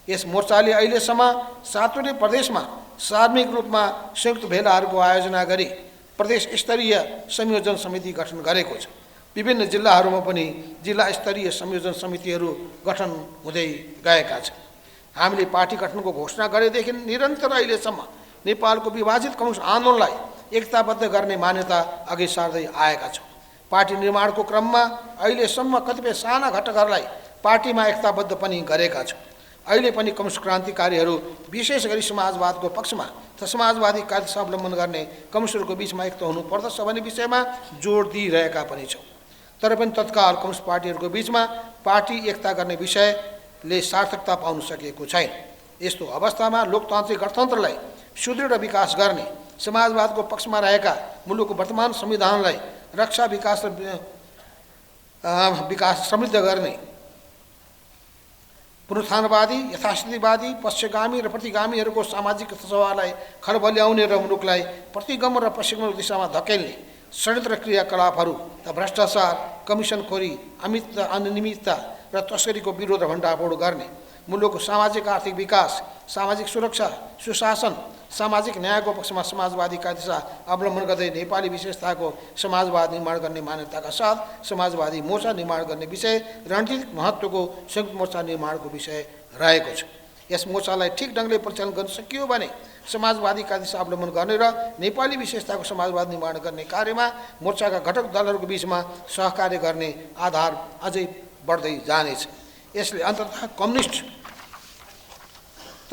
यस मोर्चाले अहिलेसम्म 7वटै प्रदेशमा सार्वजनिक रूपमा संयुक्त भेलाहरूको आयोजना गरी प्रदेश स्तरीय संयोजन समिति गठन गरेको छ। विभिन्न जिल्लाहरूमा पनि जिल्ला स्तरीय संयोजन समितिहरू गठन हुँदै गएका छन्। हामीले पार्टी गठनको घोषणा गरेदेखि निरन्तर अहिलेसम्म नेपालको विभाजित कम्युनिस्ट आन्दोलनलाई एकताबद्ध गर्ने मान्यता अघि सार्दै आएका छौँ। पार्टी निर्माणको क्रममा अहिलेसम्म कतिपय साना घटकहरूलाई पार्टीमा एकताबद्ध पनि गरेका छौँ। अहिले पनि कम्युनिस्ट क्रान्तिकारीहरू विशेष गरी समाजवादको पक्षमा तथा समाजवादी कार्यदिशा अवलम्बन गर्ने कम्युनिस्टहरूको बिचमा एकता हुनुपर्दछ भन्ने विषयमा जोड दिइरहेका पनि छौँ। तर पनि तत्काल कम्युनिस्ट पार्टीहरूको बिचमा पार्टी एकता गर्ने विषयले सार्थकता पाउन सकेको छैन। यस्तो अवस्थामा लोकतान्त्रिक गणतन्त्रलाई सुदृढ विकास गर्ने, समाजवादको पक्षमा रहेका मुलुकको वर्तमान संविधानलाई रक्षा विकास समृद्ध गर्ने, पुनरुत्थानवादी, यथास्थितिवादी, पश्चगामी र प्रतिगामीहरूको सामाजिक सवाललाई खलबल्याउने र मुलुकलाई प्रतिगमन र पश्चिम दिशामा धकेल्ने षड्यन्त्र क्रियाकलापहरू र भ्रष्टाचार, कमिसनखोरी, अनियमितता र तस्करीको विरोध र भण्डाफोड गर्ने, मुलुकको सामाजिक आर्थिक विकास, सामाजिक सुरक्षा, सुशासन, सामाजिक न्यायको पक्षमा समाजवादी कार्यदिशा अवलम्बन गर्दै नेपाली विशेषताको समाजवाद निर्माण गर्ने मान्यताका साथ समाजवादी मोर्चा निर्माण गर्ने विषय रणनीतिक महत्त्वको संयुक्त मोर्चा निर्माणको विषय रहेको छ। यस मोर्चालाई ठिक ढङ्गले परिचालन गर्न सकियो भने समाजवादी कार्यदिशा अवलम्बन गर्ने र नेपाली विशेषताको समाजवाद निर्माण गर्ने कार्यमा मोर्चाका घटक दलहरूको बिचमा सहकार्य गर्ने आधार अझै बढ्दै जानेछ। यसले अन्ततः कम्युनिस्ट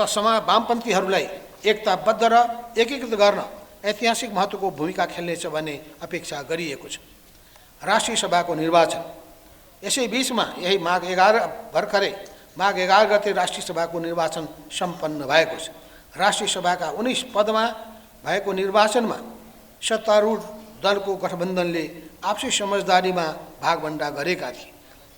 तथा वामपन्थीहरूलाई एकताबद्ध र एकीकृत गर्न ऐतिहासिक महत्त्वको भूमिका खेल्नेछ भन्ने अपेक्षा गरिएको छ। राष्ट्रिय सभाको निर्वाचन यसै बिचमा यही माघ 11 गते राष्ट्रिय सभाको निर्वाचन सम्पन्न भएको छ। राष्ट्रिय सभाका 19 पदमा भएको निर्वाचनमा सत्तारूढ दलको गठबन्धनले आपसी समझदारीमा भागभण्डा गरेका थिए,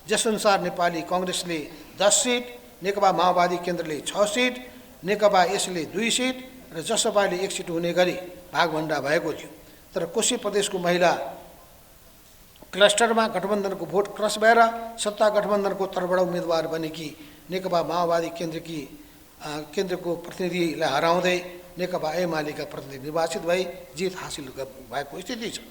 जसअनुसार नेपाली काङ्ग्रेसले 10 सिट, नेकपा माओवादी केन्द्रले 6 सिट, नेकपा यसले 2 सिट र जसपाले 1 सिट हुने गरी भागभण्डा भएको थियो। तर कोशी प्रदेशको महिला क्लस्टरमा गठबन्धनको भोट क्रस भएर सत्ता गठबन्धनको तर्फबाट उम्मेदवार बनेकी नेकपा माओवादी केन्द्रको प्रतिनिधिलाई हराउँदै नेकपा एमालेका प्रतिनिधि निर्वाचित भई जित हासिल भएको स्थिति छ।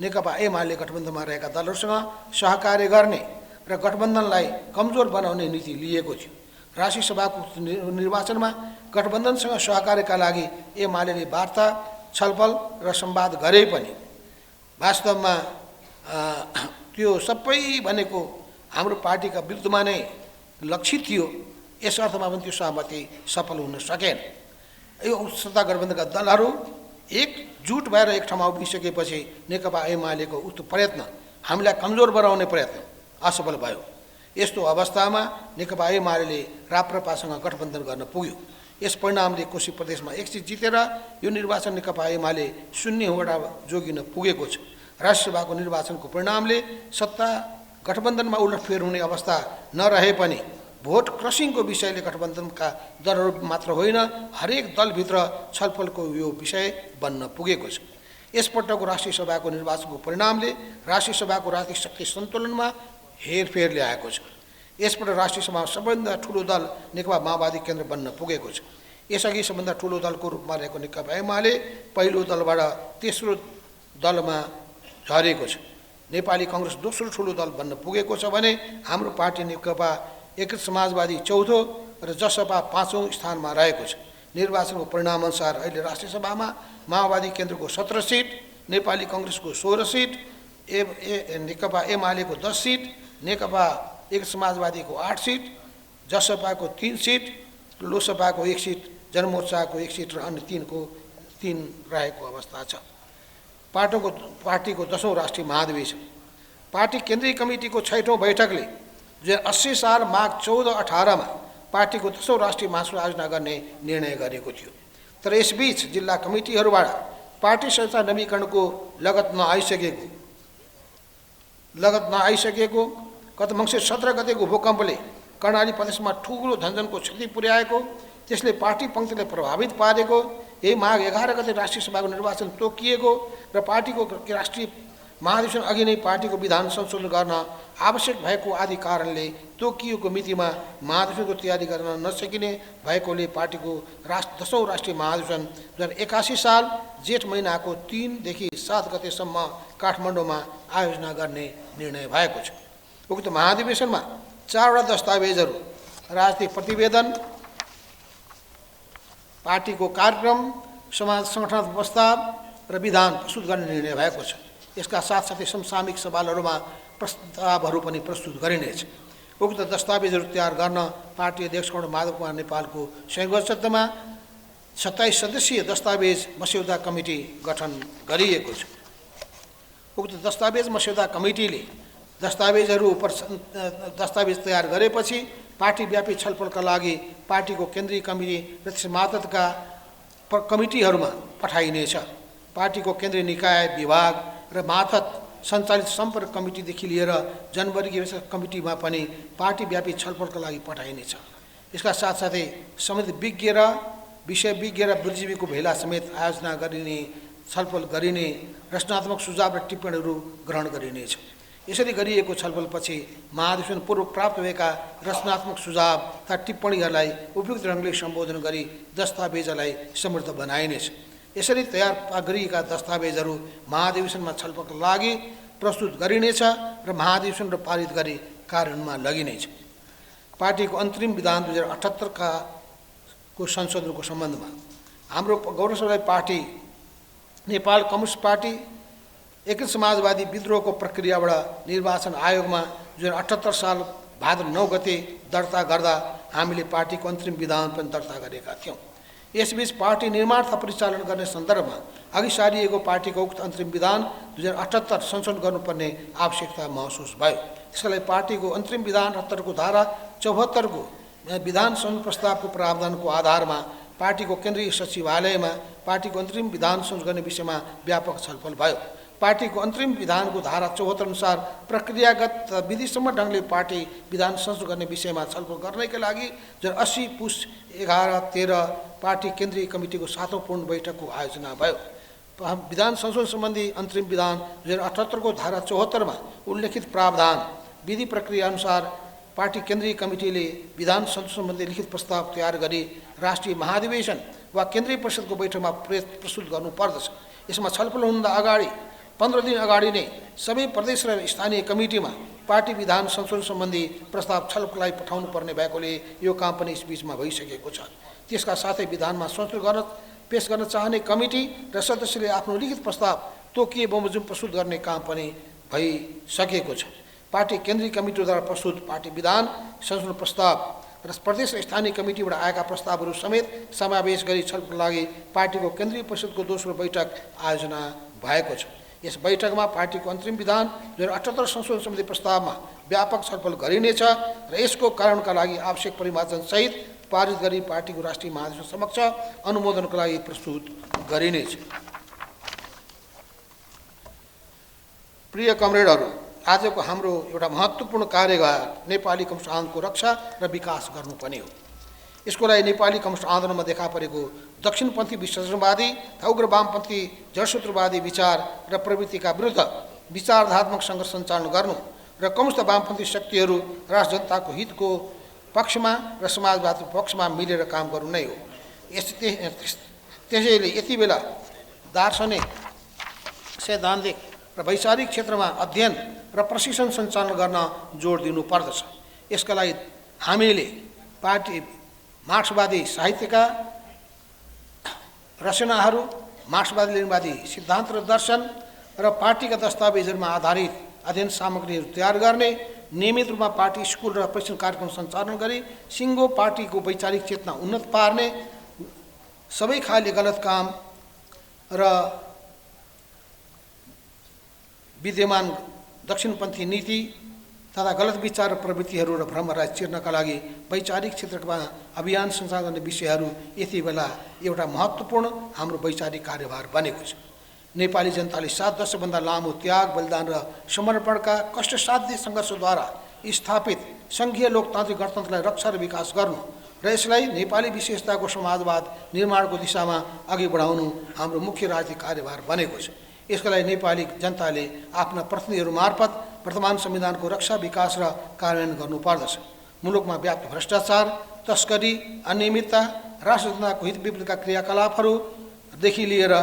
नेकपा एमाले गठबन्धनमा रहेका दलहरूसँग सहकार्य गर्ने र गठबन्धनलाई कमजोर बनाउने नीति लिएको थियो। राष्ट्रिय सभाको निर्वाचनमा गठबन्धनसँग सहकार्यका लागि एमाले वार्ता, छलफल र संवाद गरे पनि वास्तवमा त्यो सबै भनेको हाम्रो पार्टीका विरुद्धमा नै लक्षित थियो। यस अर्थमा पनि त्यो सहमति सफल हुन सकेन। यो सत्ता गठबन्धनका दलहरू एकजुट भएर एक ठाउँमा उभिसकेपछि नेकपा एमालेको उक्त प्रयत्न, हामीलाई कमजोर बनाउने प्रयत्न असफल भयो। यस्तो अवस्थामा नेकपा एमाले राप्रपासँग गठबन्धन गर्न पुग्यो। यस परिणामले कोशी प्रदेशमा 1 सिट जितेर यो निर्वाचन नेकपा एमाले 0 वटा जोगिन पुगेको छ। राष्ट्रिय सभाको निर्वाचनको परिणामले सत्ता गठबन्धनमा उलटफेर हुने अवस्था नरहे पनि भोट क्रसिङको विषयले गठबन्धनका दलहरू मात्र होइन, हरेक दलभित्र छलफलको यो विषय बन्न पुगेको छ। यसपटकको राष्ट्रिय सभाको निर्वाचनको परिणामले राष्ट्रिय सभाको राजनीतिक शक्ति सन्तुलनमा हेरफेर ल्याएको छ। यसपल्ट राष्ट्रिय सभामा सबैभन्दा ठुलो दल नेकपा माओवादी केन्द्र बन्न पुगेको छ। यसअघि सबभन्दा ठुलो दलको रूपमा रहेको नेकपा एमाले पहिलो दलबाट तेस्रो दलमा झरेको छ। नेपाली काङ्ग्रेस दोस्रो ठुलो दल बन्न पुगेको छ भने हाम्रो पार्टी नेकपा एकीकृत समाजवादी चौथो र जसपा 5औं स्थानमा रहेको छ। निर्वाचनको परिणामअनुसार अहिले राष्ट्रिय सभामा माओवादी केन्द्रको 17 सिट, नेपाली काङ्ग्रेसको 16 सिट, नेकपा एमालेको 10 सिट, नेकपा एकीकृत समाजवादीको 8 सिट, जसपाको 3 सिट, लोसपाको 1 सिट, जनमोर्चाको 1 सिट र अन्य 3 रहेको अवस्था छ। पार्टीको 10औं राष्ट्रिय महाधिवेशन पार्टी केन्द्रीय कमिटीको 6औं बैठकले 2080 साल माघ 14-18 मा पार्टीको 10औं राष्ट्रिय महासभा आयोजना गर्ने निर्णय गरेको थियो। तर यसबीच जिल्ला कमिटीहरूबाट पार्टी संस्था नवीकरणको लगत नआइसकेको गत मङ्सिर 17 गतेको भूकम्पले कर्णाली प्रदेशमा ठुलो धनजनको क्षति पुर्याएको, त्यसले पार्टी पङ्क्तिलाई प्रभावित पारेको, यही माघ 11 गते राष्ट्रिय सभाको निर्वाचन तोकिएको र पार्टीको राष्ट्रिय महाधिवेशन अघि नै पार्टीको विधान संशोधन गर्न आवश्यक भएको आदि कारणले तोकिएको मितिमा महाधिवेशनको तयारी गर्न नसकिने भएकोले पार्टीको 10औं राष्ट्रिय महाधिवेशन 2081 साल जेठ महिनाको 3 देखि 7 गतेसम्म काठमाडौँमा आयोजना गर्ने निर्णय भएको छ। उक्त महाधिवेशनमा 4वटा दस्तावेजहरू राजनीतिक प्रतिवेदन, पार्टीको कार्यक्रम, समाज सङ्गठनात्मक प्रस्ताव र विधान प्रस्तुत गर्ने निर्णय भएको छ। यसका साथसाथै समसामयिक सवालहरूमा प्रस्तावहरू पनि प्रस्तुत गरिनेछ। उक्त दस्तावेजहरू तयार गर्न पार्टी अध्यक्ष कमरेड माधव कुमार नेपालको संयोजक अध्यक्षतामा 27 सदस्यीय दस्तावेज मस्यौदा कमिटी गठन गरिएको छ। उक्त दस्तावेज मस्यौदा कमिटीले दस्तावेज तयार गरेपछि पार्टीव्यापी छलफलका लागि पार्टीको केन्द्रीय कमिटी र त्यस मातहतका कमिटीहरूमा पठाइनेछ। पार्टीको केन्द्रीय निकाय, विभाग र मातहत सञ्चालित सम्पर्क कमिटीदेखि लिएर जनवर्गीय कमिटीमा पनि पार्टीव्यापी छलफलका लागि पठाइनेछ। यसका साथसाथै सम्बन्धित विज्ञ र विषयविज्ञ र बुद्धिजीवीको भेला समेत आयोजना गरिने, छलफल गरिने, रचनात्मक सुझाव र टिप्पणीहरू ग्रहण गरिनेछ। यसरी गरिएको छलफलपछि महाधिवेशन पूर्व प्राप्त भएका रचनात्मक सुझाव तथा टिप्पणीहरूलाई उपयुक्त ढङ्गले सम्बोधन गरी दस्तावेजलाई समृद्ध बनाइनेछ। यसरी तयार गरिएका दस्तावेजहरू महाधिवेशनमा छलफलका लागि प्रस्तुत गरिनेछ र महाधिवेशन र पारित गरी कार्यान्वयनमा लगिनेछ। पार्टीको अन्तरिम विधान 2078 को संशोधनको सम्बन्धमा हाम्रो गौरवशाली पार्टी नेपाल कम्युनिस्ट पार्टी एकीकृत समाजवादी विद्रोहको प्रक्रियाबाट निर्वाचन आयोगमा 2078 साल भाद्र 9 गते दर्ता गर्दा हामीले पार्टीको अन्तरिम विधान पनि दर्ता गरेका थियौँ। यसबीच पार्टी निर्माण तथा परिचालन गर्ने सन्दर्भमा अघि सारिएको पार्टीको उक्त अन्तरिम विधान 2078 संशोधन गर्नुपर्ने आवश्यकता महसुस भयो। त्यसका लागि पार्टीको अन्तरिम विधान 78 को धारा 74 को विधान संशोधन प्रस्तावको प्रावधानको आधारमा पार्टीको केन्द्रीय सचिवालयमा पार्टीको अन्तरिम विधान संशोधन गर्ने विषयमा व्यापक छलफल भयो। पार्टीको अन्तरिम विधानको धारा 74 अनुसार प्रक्रियागत विधिसम्म ढङ्गले पार्टी विधान संशोधन गर्ने विषयमा छलफल गर्नका लागि 2080 पुस 11-13 पार्टी केन्द्रीय कमिटीको 7औं पूर्ण बैठकको आयोजना भयो। विधान संशोधन सम्बन्धी अन्तरिम विधान 2078 को धारा 74 मा उल्लेखित प्रावधान विधि प्रक्रिया अनुसार पार्टी केन्द्रीय कमिटीले विधान संशोधन सम्बन्धी लिखित प्रस्ताव तयार गरी राष्ट्रिय महाधिवेशन वा केन्द्रीय परिषदको बैठकमा प्रस्तुत गर्नुपर्दछ। यसमा छलफल हुनुभन्दा अगाडि 15 दिन अगाडि नै सबै प्रदेश र स्थानीय कमिटीमा पार्टी विधान संशोधन सम्बन्धी प्रस्ताव छलफलका लागि पठाउनु पर्ने भएकोले यो काम पनि यसबीचमा भइसकेको छ। त्यसका साथै विधानमा संशोधन पेश गर्न चाहने कमिटी र सदस्यले आफ्नो लिखित प्रस्ताव तोकिए बमोजिम प्रस्तुत गर्ने काम पनि भइसकेको छ। पार्टी केन्द्रीय कमिटीद्वारा प्रस्तुत पार्टी विधान संशोधन प्रस्ताव र प्रदेश र स्थानीय कमिटीबाट आएका प्रस्तावहरू समेत समावेश गरी छलफलका लागि पार्टीको केन्द्रीय परिषदको दोस्रो बैठक आयोजना भएको छ। यस बैठकमा पार्टीको अन्तरिम विधान 2078 संशोधन सम्बन्धी प्रस्तावमा व्यापक छलफल गरिनेछ र यसको कारणका लागि आवश्यक परिमार्जन सहित पारित गरी पार्टीको राष्ट्रिय महाधिवेशन समक्ष अनुमोदनको लागि प्रस्तुत गरिनेछ। प्रिय कमरेडहरू, आजको हाम्रो एउटा महत्त्वपूर्ण कार्यभार नेपाली कम्युनिस्ट आन्दोलनको रक्षा र विकास गर्नुपर्ने हो। यसको लागि नेपाली कम्युनिस्ट आन्दोलनमा देखा परेको दक्षिणपन्थी विश्लेषणवादी तथा उग्र वामपन्थी जडसूत्रवादी विचार र प्रवृत्तिका विरुद्ध विचारधात्मक सङ्घर्ष सञ्चालन गर्नु र कम्युनिस्ट वामपन्थी शक्तिहरू राष्ट्र जनताको हितको पक्षमा र समाजवादको पक्षमा मिलेर काम गर्नु नै हो। त्यसैले यति बेला दार्शनिक, सैद्धान्तिक र वैचारिक क्षेत्रमा अध्ययन र प्रशिक्षण सञ्चालन गर्न जोड दिनुपर्दछ। यसका लागि हामीले पार्टी मार्क्सवादी साहित्यका रचनाहरू, मार्क्सवादी लेनिनवादी सिद्धान्त र दर्शन र पार्टीका दस्तावेजहरूमा आधारित अध्ययन सामग्रीहरू तयार गर्ने, नियमित रूपमा पार्टी स्कुल र प्रशिक्षण कार्यक्रम सञ्चालन गरी सिङ्गो पार्टीको वैचारिक चेतना उन्नत पार्ने, सबै खाले गलत काम र विद्यमान दक्षिणपन्थी नीति तथा गलत विचार र प्रवृत्तिहरू र भ्रमहरूलाई चिर्नका लागि वैचारिक क्षेत्रमा अभियान सञ्चालन गर्ने विषयहरू यति बेला एउटा महत्त्वपूर्ण हाम्रो वैचारिक कार्यभार बनेको छ। नेपाली जनताले 7 दशकभन्दा लामो त्याग, बलिदान र समर्पणका कष्टसाध्य सङ्घर्षद्वारा स्थापित सङ्घीय लोकतान्त्रिक गणतन्त्रलाई रक्षा र विकास गर्नु र यसलाई नेपाली विशेषताको समाजवाद निर्माणको दिशामा अघि बढाउनु हाम्रो मुख्य राजनीतिक कार्यभार बनेको छ। यसका लागि नेपाली जनताले आफ्ना प्रतिनिधिहरू मार्फत वर्तमान संविधानको रक्षा, विकास र कार्यान्वयन गर्नुपर्दछ। मुलुकमा व्याप्त भ्रष्टाचार, तस्करी, अनियमितता, राष्ट्र जनताको हित विपरीतका क्रियाकलापहरूदेखि लिएर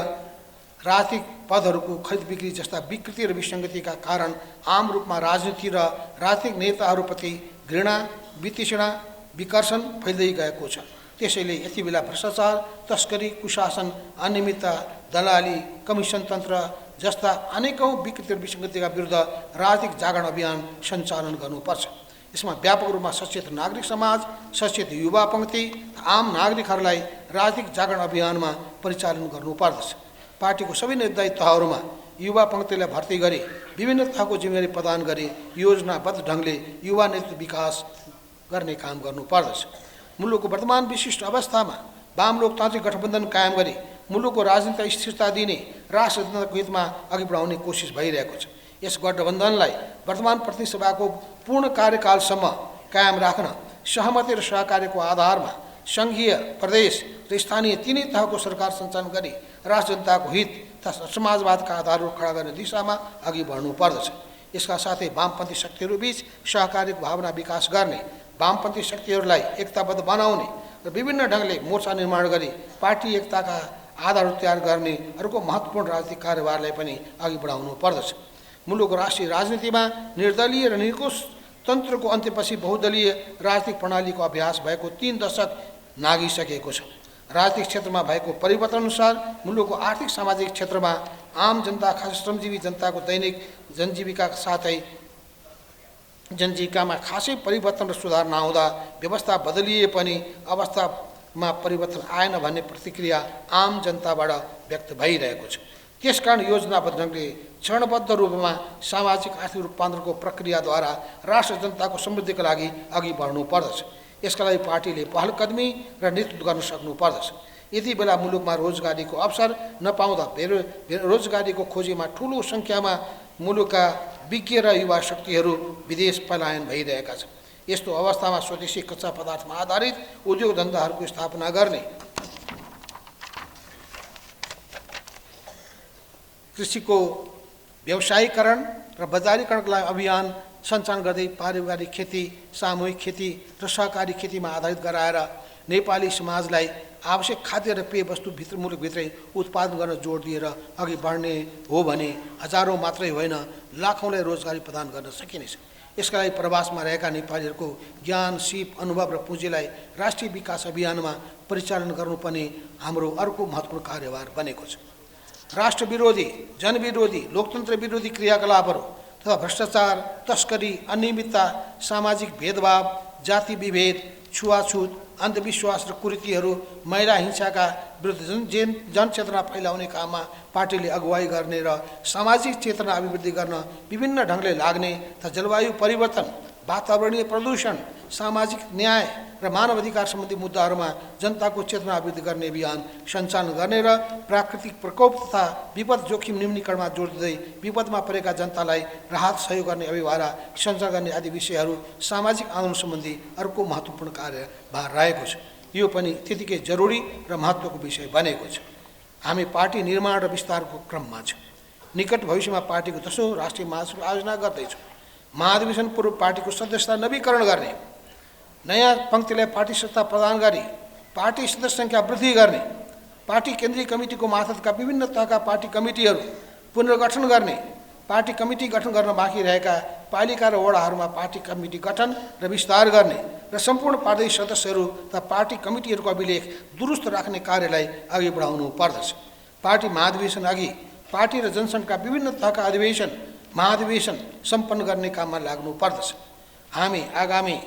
राजनीतिक पदहरूको खरिद बिक्री जस्ता विकृति र विसङ्गतिका कारण आम रूपमा राजनीति र राजनीतिक नेताहरूप्रति घृणा, वितृष्णा, विकर्षण फैल्दै गएको छ। त्यसैले यति बेला भ्रष्टाचार, तस्करी, कुशासन, अनियमितता, दलाली, कमिसन तन्त्र जस्ता अनेकौं विकृति र विसङ्गतिका विरुद्ध राजनीतिक जागरण अभियान सञ्चालन गर्नुपर्छ। यसमा व्यापक रूपमा सचेत नागरिक समाज, सचेत युवा पङ्क्ति, आम नागरिकहरूलाई राजनीतिक जागरण अभियानमा परिचालन गर्नुपर्दछ। पार्टीको सबै निर्धारित तहहरूमा युवा पङ्क्तिलाई भर्ती गरी विभिन्न तहको जिम्मेवारी प्रदान गरी योजनाबद्ध ढङ्गले युवा नेतृत्व विकास गर्ने काम गर्नुपर्दछ। मुलुकको वर्तमान विशिष्ट अवस्थामा वाम लोकतान्त्रिक गठबन्धन कायम गरी मुलुकको राजनीतिक स्थिरता दिने राष्ट्र जनताको हितमा अघि बढाउने कोसिस भइरहेको छ। यस गठबन्धनलाई वर्तमान प्रतिनिधि सभाको पूर्ण कार्यकालसम्म कायम राख्न सहमति र सहकार्यको आधारमा सङ्घीय, प्रदेश र स्थानीय तिनै तहको सरकार सञ्चालन गरी राष्ट्र जनताको हित तथा समाजवादका आधारहरू खडा गर्ने दिशामा अघि बढ्नुपर्दछ। यसका साथै वामपन्थी शक्तिहरूबीच सहकार्यको भावना विकास गर्ने, वामपन्थी शक्तिहरूलाई एकताबद्ध बनाउने र विभिन्न ढङ्गले मोर्चा निर्माण गरी पार्टी एकताका आधारहरू तयार गर्ने अर्को महत्त्वपूर्ण राजनीतिक कार्यभारलाई पनि अघि बढाउनु पर्दछ। मुलुकको राष्ट्रिय राजनीतिमा निर्दलीय र निरङ्कुश तन्त्रको अन्त्यपछि बहुदलीय राजनीतिक प्रणालीको अभ्यास भएको 3 दशक नागिसकेको छ। राजनीतिक क्षेत्रमा भएको परिवर्तन अनुसार मुलुकको आर्थिक सामाजिक क्षेत्रमा आम जनता, खास श्रमजीवी जनताको दैनिक जनजीविकामा खासै परिवर्तन र सुधार नआउँदा व्यवस्था बदलिए पनि अवस्थामा परिवर्तन आएन भन्ने प्रतिक्रिया आम जनताबाट व्यक्त भइरहेको छ। त्यसकारण योजनाबद्ध ढङ्गले चरणबद्ध रूपमा सामाजिक आर्थिक रूपान्तरणको प्रक्रियाद्वारा राष्ट्र जनताको समृद्धिका लागि अघि बढ्नु पर्दछ। यसका लागि पार्टीले पहलकदमी र नेतृत्व गर्न सक्नुपर्दछ। यति बेला मुलुकमा रोजगारीको अवसर नपाउँदा रोजगारीको खोजीमा ठुलो सङ्ख्यामा मुलुकका विज्ञ र युवा शक्तिहरू विदेश पलायन भइरहेका छन्। यस्तो अवस्थामा स्वदेशी कच्चा पदार्थमा आधारित उद्योग धन्दाहरूको स्थापना गर्ने, कृषिको व्यवसायीकरण र बजारीकरणका लागि अभियान सञ्चालन गर्दै पारिवारिक खेती, सामूहिक खेती र सहकारी खेतीमा आधारित गराएर नेपाली समाजलाई आवश्यक खाद्य र पेय वस्तु मुलुकभित्रै उत्पादन गर्न जोड दिएर अघि बढ्ने हो भने हजारौँ मात्रै होइन लाखौँलाई रोजगारी प्रदान गर्न सकिनेछ। यसका लागि प्रवासमा रहेका नेपालीहरूको ज्ञान, सिप, अनुभव र पुँजीलाई राष्ट्रिय विकास अभियानमा परिचालन गर्नुपर्ने हाम्रो अर्को महत्त्वपूर्ण कार्यभार बनेको छ। राष्ट्र विरोधी, जनविरोधी, लोकतन्त्र विरोधी क्रियाकलापहरू तथा भ्रष्टाचार, तस्करी, अनियमितता, सामाजिक भेदभाव, जाति विभेद, छुवाछुत, अन्धविश्वास र कुरीतिहरू, महिला हिंसाका विरुद्ध जनचेतना फैलाउने काममा पार्टीले अगुवाई गर्ने र सामाजिक चेतना अभिवृद्धि गर्न विभिन्न ढङ्गले लाग्ने तथा जलवायु परिवर्तन, वातावरणीय प्रदूषण, सामाजिक न्याय र मानव अधिकार सम्बन्धी मुद्दाहरूमा जनताको चेतना अभिवृद्धि गर्ने अभियान सञ्चालन गर्ने र प्राकृतिक प्रकोप तथा विपद जोखिम न्यूनीकरणमा जोड दिँदै विपदमा परेका जनतालाई राहत सहयोग गर्ने अभियान सञ्चालन गर्ने आदि विषयहरू सामाजिक आन्दोलन सम्बन्धी अर्को महत्त्वपूर्ण कार्यभार रहेको छ। यो पनि त्यतिकै जरुरी र महत्त्वको विषय बनेको छ। हामी पार्टी निर्माण र विस्तारको क्रममा छौँ। निकट भविष्यमा पार्टीको 10औं राष्ट्रिय महासभाको आयोजना गर्दैछौँ। महाधिवेशन पूर्व पार्टीको सदस्यता नवीकरण गर्ने, नयाँ पङ्क्तिलाई पार्टी सत्ता प्रदान गरी पार्टी सदस्य सङ्ख्या वृद्धि गर्ने, पार्टी केन्द्रीय कमिटीको मार्फतका विभिन्न तहका पार्टी कमिटीहरू पुनर्गठन गर्ने, पार्टी कमिटी गठन गर्न बाँकी रहेका पालिका र वडाहरूमा पार्टी कमिटी गठन र विस्तार गर्ने र सम्पूर्ण पार्टी सदस्यहरू तथा पार्टी कमिटीहरूको अभिलेख दुरुस्त राख्ने कार्यलाई अघि बढाउनु पर्दछ। पार्टी महाधिवेशन अघि पार्टी र जनसङ्घका विभिन्न तहका महाधिवेशन सम्पन्न गर्ने काममा लाग्नु पर्दछ। हामी आगामी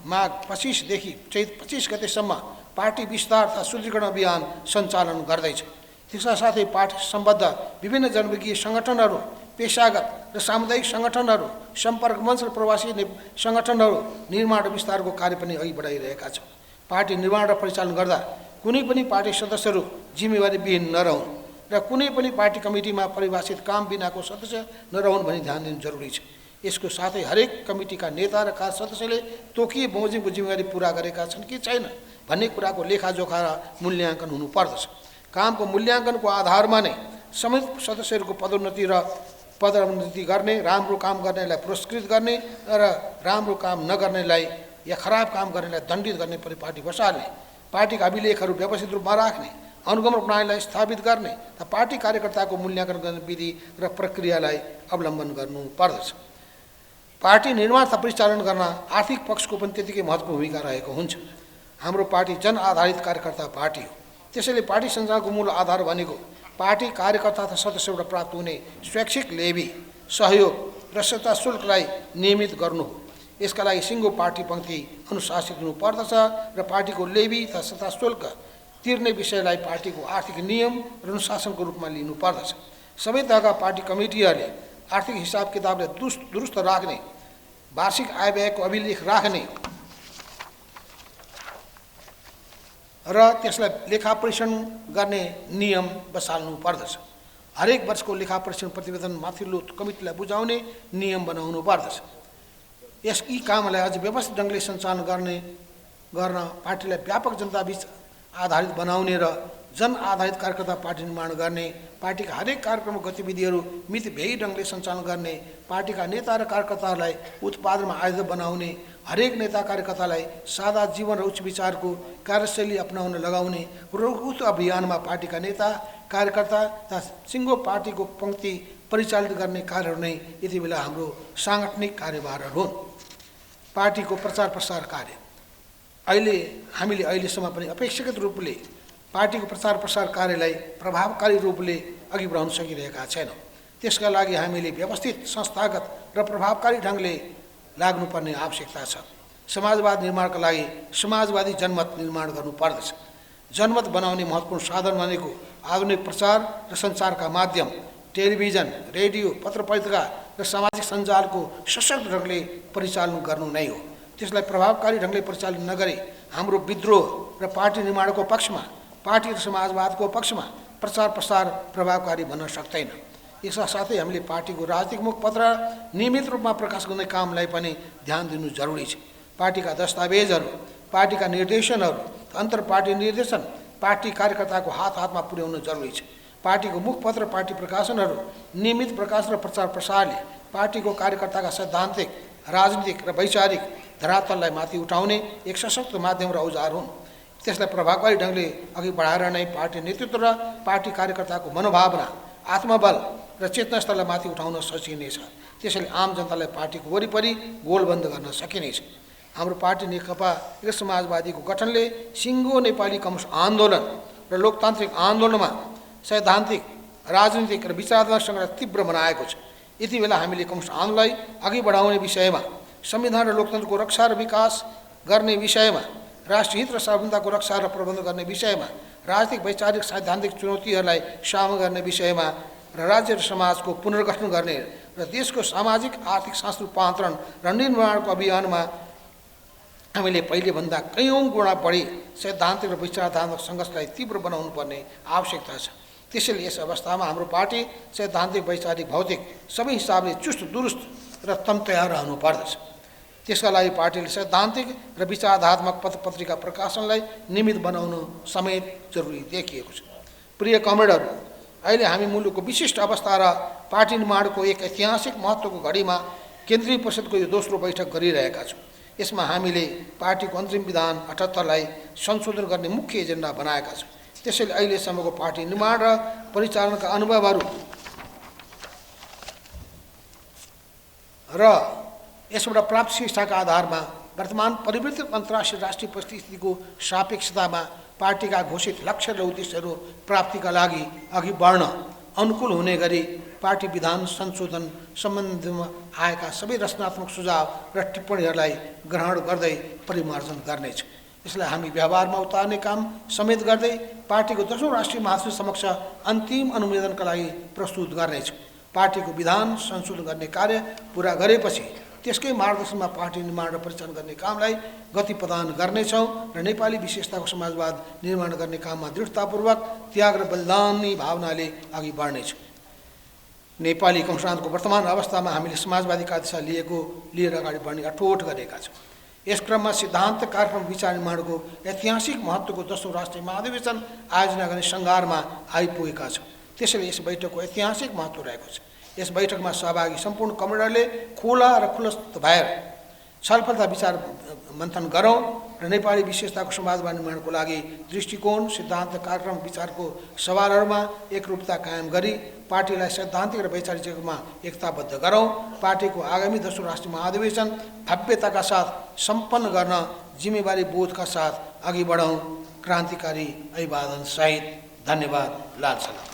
माघ 25 देखि चैत 25 गतेसम्म पार्टी विस्तार तथा सुदृढीकरण अभियान सञ्चालन गर्दैछौँ। त्यसका साथै पार्टी सम्बद्ध विभिन्न जनमुखी सङ्गठनहरू, पेशागत र सामुदायिक सङ्गठनहरू, सम्पर्क मञ्च र प्रवासी सङ्गठनहरू निर्माण र विस्तारको कार्य पनि अघि बढाइरहेका छौँ। पार्टी निर्माण र परिचालन गर्दा कुनै पनि पार्टी सदस्यहरू जिम्मेवारी विहीन नरहुन् र कुनै पनि पार्टी कमिटीमा परिभाषित काम बिनाको सदस्य नरहुन् भनी ध्यान दिनु जरुरी छ। यसको साथै हरेक कमिटीका नेता र कार्य सदस्यले तोकिए बमोजिमको जिम्मेवारी पुरा गरेका छन् कि छैन भन्ने कुराको लेखाजोखा र मूल्याङ्कन हुनुपर्दछ। कामको मूल्याङ्कनको आधारमा नै समिति सदस्यहरूको पदोन्नति गर्ने, राम्रो काम गर्नेलाई पुरस्कृत गर्ने र राम्रो काम नगर्नेलाई या खराब काम गर्नेलाई दण्डित गर्ने परिपाटी बसाल्ने, पार्टीका अभिलेखहरू व्यवस्थित रूपमा राख्ने, अनुगमन प्रणालीलाई स्थापित गर्ने र पार्टी कार्यकर्ताको मूल्याङ्कन गर्ने विधि र प्रक्रियालाई अवलम्बन गर्नुपर्दछ। पार्टी निर्माण तथा परिचालन गर्न आर्थिक पक्षको पनि त्यतिकै महत्त्वपूर्ण भूमिका रहेको हुन्छ। हाम्रो पार्टी जन आधारित कार्यकर्ता पार्टी हो। त्यसैले पार्टी सञ्चालनको मूल आधार भनेको पार्टी कार्यकर्ता तथा सदस्यबाट प्राप्त हुने स्वैच्छिक लेबी, सहयोग र सत्ता शुल्कलाई नियमित गर्नु हो। यसका लागि सिङ्गो पार्टी पङ्क्ति अनुशासित हुनुपर्दछ र पार्टीको लेबी तथा सत्ता शुल्क तिर्ने विषयलाई पार्टीको आर्थिक नियम र अनुशासनको रूपमा लिनुपर्दछ। सबै तहका पार्टी कमिटीहरूले आर्थिक हिसाब किताबले दुरुस्त राख्ने, वार्षिक आय व्ययको अभिलेख राख्ने र त्यसलाई लेखा परीक्षण गर्ने नियम बसाल्नु पर्दछ। हरेक वर्षको लेखा परीक्षण प्रतिवेदन माथिल्लो कमिटीलाई बुझाउने नियम बनाउनु पर्दछ। यी कामलाई अझ व्यवस्थित ढङ्गले सञ्चालन गर्न पार्टीलाई व्यापक जनताबीच आधारित बनाउने र जन आधारित कार्यकर्ता पार्टी निर्माण गर्ने, पार्टीका हरेक कार्यक्रम गतिविधिहरू मितव्ययी ढङ्गले सञ्चालन गर्ने, पार्टीका नेता र कार्यकर्ताहरूलाई उत्पादनमा आयोजक बनाउने, हरेक नेता कार्यकर्तालाई सादा जीवन र उच्च विचारको कार्यशैली अपनाउन लगाउने र उक्त अभियानमा पार्टीका नेता कार्यकर्ता तथा सिङ्गो पार्टीको पङ्क्ति परिचालित गर्ने कार्यहरू नै यति बेला हाम्रो साङ्गठनिक कार्यभारहरू हुन्। पार्टीको प्रचार प्रसार कार्य हामीले अहिलेसम्म पनि अपेक्षाकृत रूपले पार्टीको प्रचार प्रसार कार्यलाई प्रभावकारी रूपले अघि बढाउन सकिरहेका छैनौँ। त्यसका लागि हामीले व्यवस्थित, संस्थागत र प्रभावकारी ढङ्गले लाग्नुपर्ने आवश्यकता छ। समाजवाद निर्माणका लागि समाजवादी जनमत निर्माण गर्नुपर्दछ। जनमत बनाउने महत्त्वपूर्ण साधन भनेको आधुनिक प्रचार र सञ्चारका माध्यम, टेलिभिजन, रेडियो, पत्र पत्रिका र सामाजिक सञ्जालको सशक्त ढङ्गले परिचालन गर्नु नै हो। त्यसलाई प्रभावकारी ढङ्गले परिचालन नगरी हाम्रो विद्रोह र पार्टी निर्माणको पक्षमा, पार्टी र समाजवादको पक्षमा प्रचार प्रसार प्रभावकारी बन्न सक्दैन। यसका साथै हामीले पार्टीको राजनीतिक मुखपत्र नियमित रूपमा प्रकाश गर्ने कामलाई पनि ध्यान दिनु जरुरी छ। पार्टीका दस्तावेजहरू, पार्टीका निर्देशनहरू, अन्तर पार्टी निर्देशन पार्टी कार्यकर्ताको हातमा पुर्याउन जरुरी छ। पार्टीको मुखपत्र, पार्टी प्रकाशनहरू नियमित प्रकाश र प्रचार प्रसारले पार्टीको कार्यकर्ताका सैद्धान्तिक, राजनीतिक र वैचारिक धरातललाई माथि उठाउने एक सशक्त माध्यम र औजार हुन्। त्यसलाई प्रभावकारी ढङ्गले अघि बढाएर नै पार्टी नेतृत्व र पार्टी कार्यकर्ताको मनोभावना, आत्मबल र चेतनास्तरलाई माथि उठाउन सकिनेछ। त्यसैले आम जनतालाई पार्टीको वरिपरि गोलबन्द गर्न सकिनेछ। हाम्रो पार्टी नेकपा एकीकृत समाजवादीको गठनले सिङ्गो नेपाली कम्युनिस्ट आन्दोलन र लोकतान्त्रिक आन्दोलनमा सैद्धान्तिक, राजनीतिक र विचारात्मक सङ्घर्ष तीव्र बनाएको छ। यति बेला हामीले कम्युनिस्ट आन्दोलनलाई अघि बढाउने विषयमा, संविधान र लोकतन्त्रको रक्षा र विकास गर्ने विषयमा, राष्ट्रिय हित र सार्वभौमिकताको रक्षा र प्रबन्धन गर्ने विषयमा, राजनीतिक, वैचारिक, सैद्धान्तिक चुनौतीहरूलाई सामना गर्ने विषयमा र राज्य र समाजको पुनर्गठन गर्ने र देशको सामाजिक, आर्थिक, सांस्कृतिक रूपान्तरण र निर्माणको अभियानमा हामीले पहिलेभन्दा कयौँ गुणा बढी सैद्धान्तिक र विचारात्मक सङ्घर्षलाई तीव्र बनाउनु पर्ने आवश्यकता छ। त्यसैले यस अवस्थामा हाम्रो पार्टी सैद्धान्तिक, वैचारिक, भौतिक सबै हिसाबले चुस्त, दुरुस्त र तन्तया रहनु पर्दछ। त्यसका लागि पार्टीले सैद्धान्तिक र विचारात्मक पत्रिका प्रकाशनलाई नियमित बनाउनु समेत जरुरी देखिएको छ। प्रिय कमरेडहरू, अहिले हामी मुलुकको विशिष्ट अवस्था र पार्टी निर्माणको एक ऐतिहासिक महत्त्वको घडीमा केन्द्रीय परिषदको यो दोस्रो बैठक गरिरहेका छौँ। यसमा हामीले पार्टीको अन्तरिम विधान 78लाई संशोधन गर्ने मुख्य एजेन्डा बनाएका छौँ। त्यसैले अहिलेसम्मको पार्टी निर्माण र परिचालनका अनुभवहरू र यसबाट प्राप्त शिक्षाका आधारमा वर्तमान परिवर्तित अन्तर्राष्ट्रिय राष्ट्रिय परिस्थितिको सापेक्षतामा पार्टीका घोषित लक्ष्य र उद्देश्यहरू प्राप्तिका लागि अघि बढ्न अनुकूल हुने गरी पार्टी विधान संशोधन सम्बन्धमा आएका सबै रचनात्मक सुझाव र टिप्पणीहरूलाई ग्रहण गर्दै परिमार्जन गर्नेछ। यसलाई हामी व्यवहारमा उतार्ने काम समेत गर्दै पार्टीको 10औं राष्ट्रिय महासचिव समक्ष अन्तिम अनुमोदनका लागि प्रस्तुत गर्नेछौँ। पार्टीको विधान संशोधन गर्ने कार्य पुरा गरेपछि त्यसकै मार्गदर्शनमा पार्टी निर्माण र परिचालन गर्ने कामलाई गति प्रदान गर्नेछौँ र नेपाली विशेषताको समाजवाद निर्माण गर्ने काममा दृढतापूर्वक त्याग र बलिदानी भावनाले अघि बढ्नेछौँ। नेपाली कम्युनिस्टको वर्तमान अवस्थामा हामीले समाजवादीका दिशा लिएर अगाडि बढ्ने अठोट गरेका छौँ। यस क्रममा सिद्धान्त कार्यक्रम विचार निर्माणको ऐतिहासिक महत्त्वको 10औं राष्ट्रिय महाधिवेशन आयोजना गर्ने सङ्घारमा आइपुगेका छौँ। त्यसैले यस बैठकको ऐतिहासिक महत्त्व रहेको छ। यस बैठकमा सहभागी सम्पूर्ण कमरेडरले खुला र खुलस्त भएर छलफल तथा विचार मन्थन गरौँ र नेपाली विशेषताको समाजवाद निर्माणको लागि दृष्टिकोण, सिद्धान्त, कार्यक्रम, विचारको सवालहरूमा एकरूपता कायम गरी पार्टीलाई सैद्धान्तिक र वैचारिक जगतमा एकताबद्ध गरौँ। पार्टीको आगामी 10औं राष्ट्रिय महाधिवेशन भव्यताका साथ सम्पन्न गर्न जिम्मेवारी बोधका साथ अघि बढौँ। क्रान्तिकारी अभिवादन सहित धन्यवाद। लाल सलाम।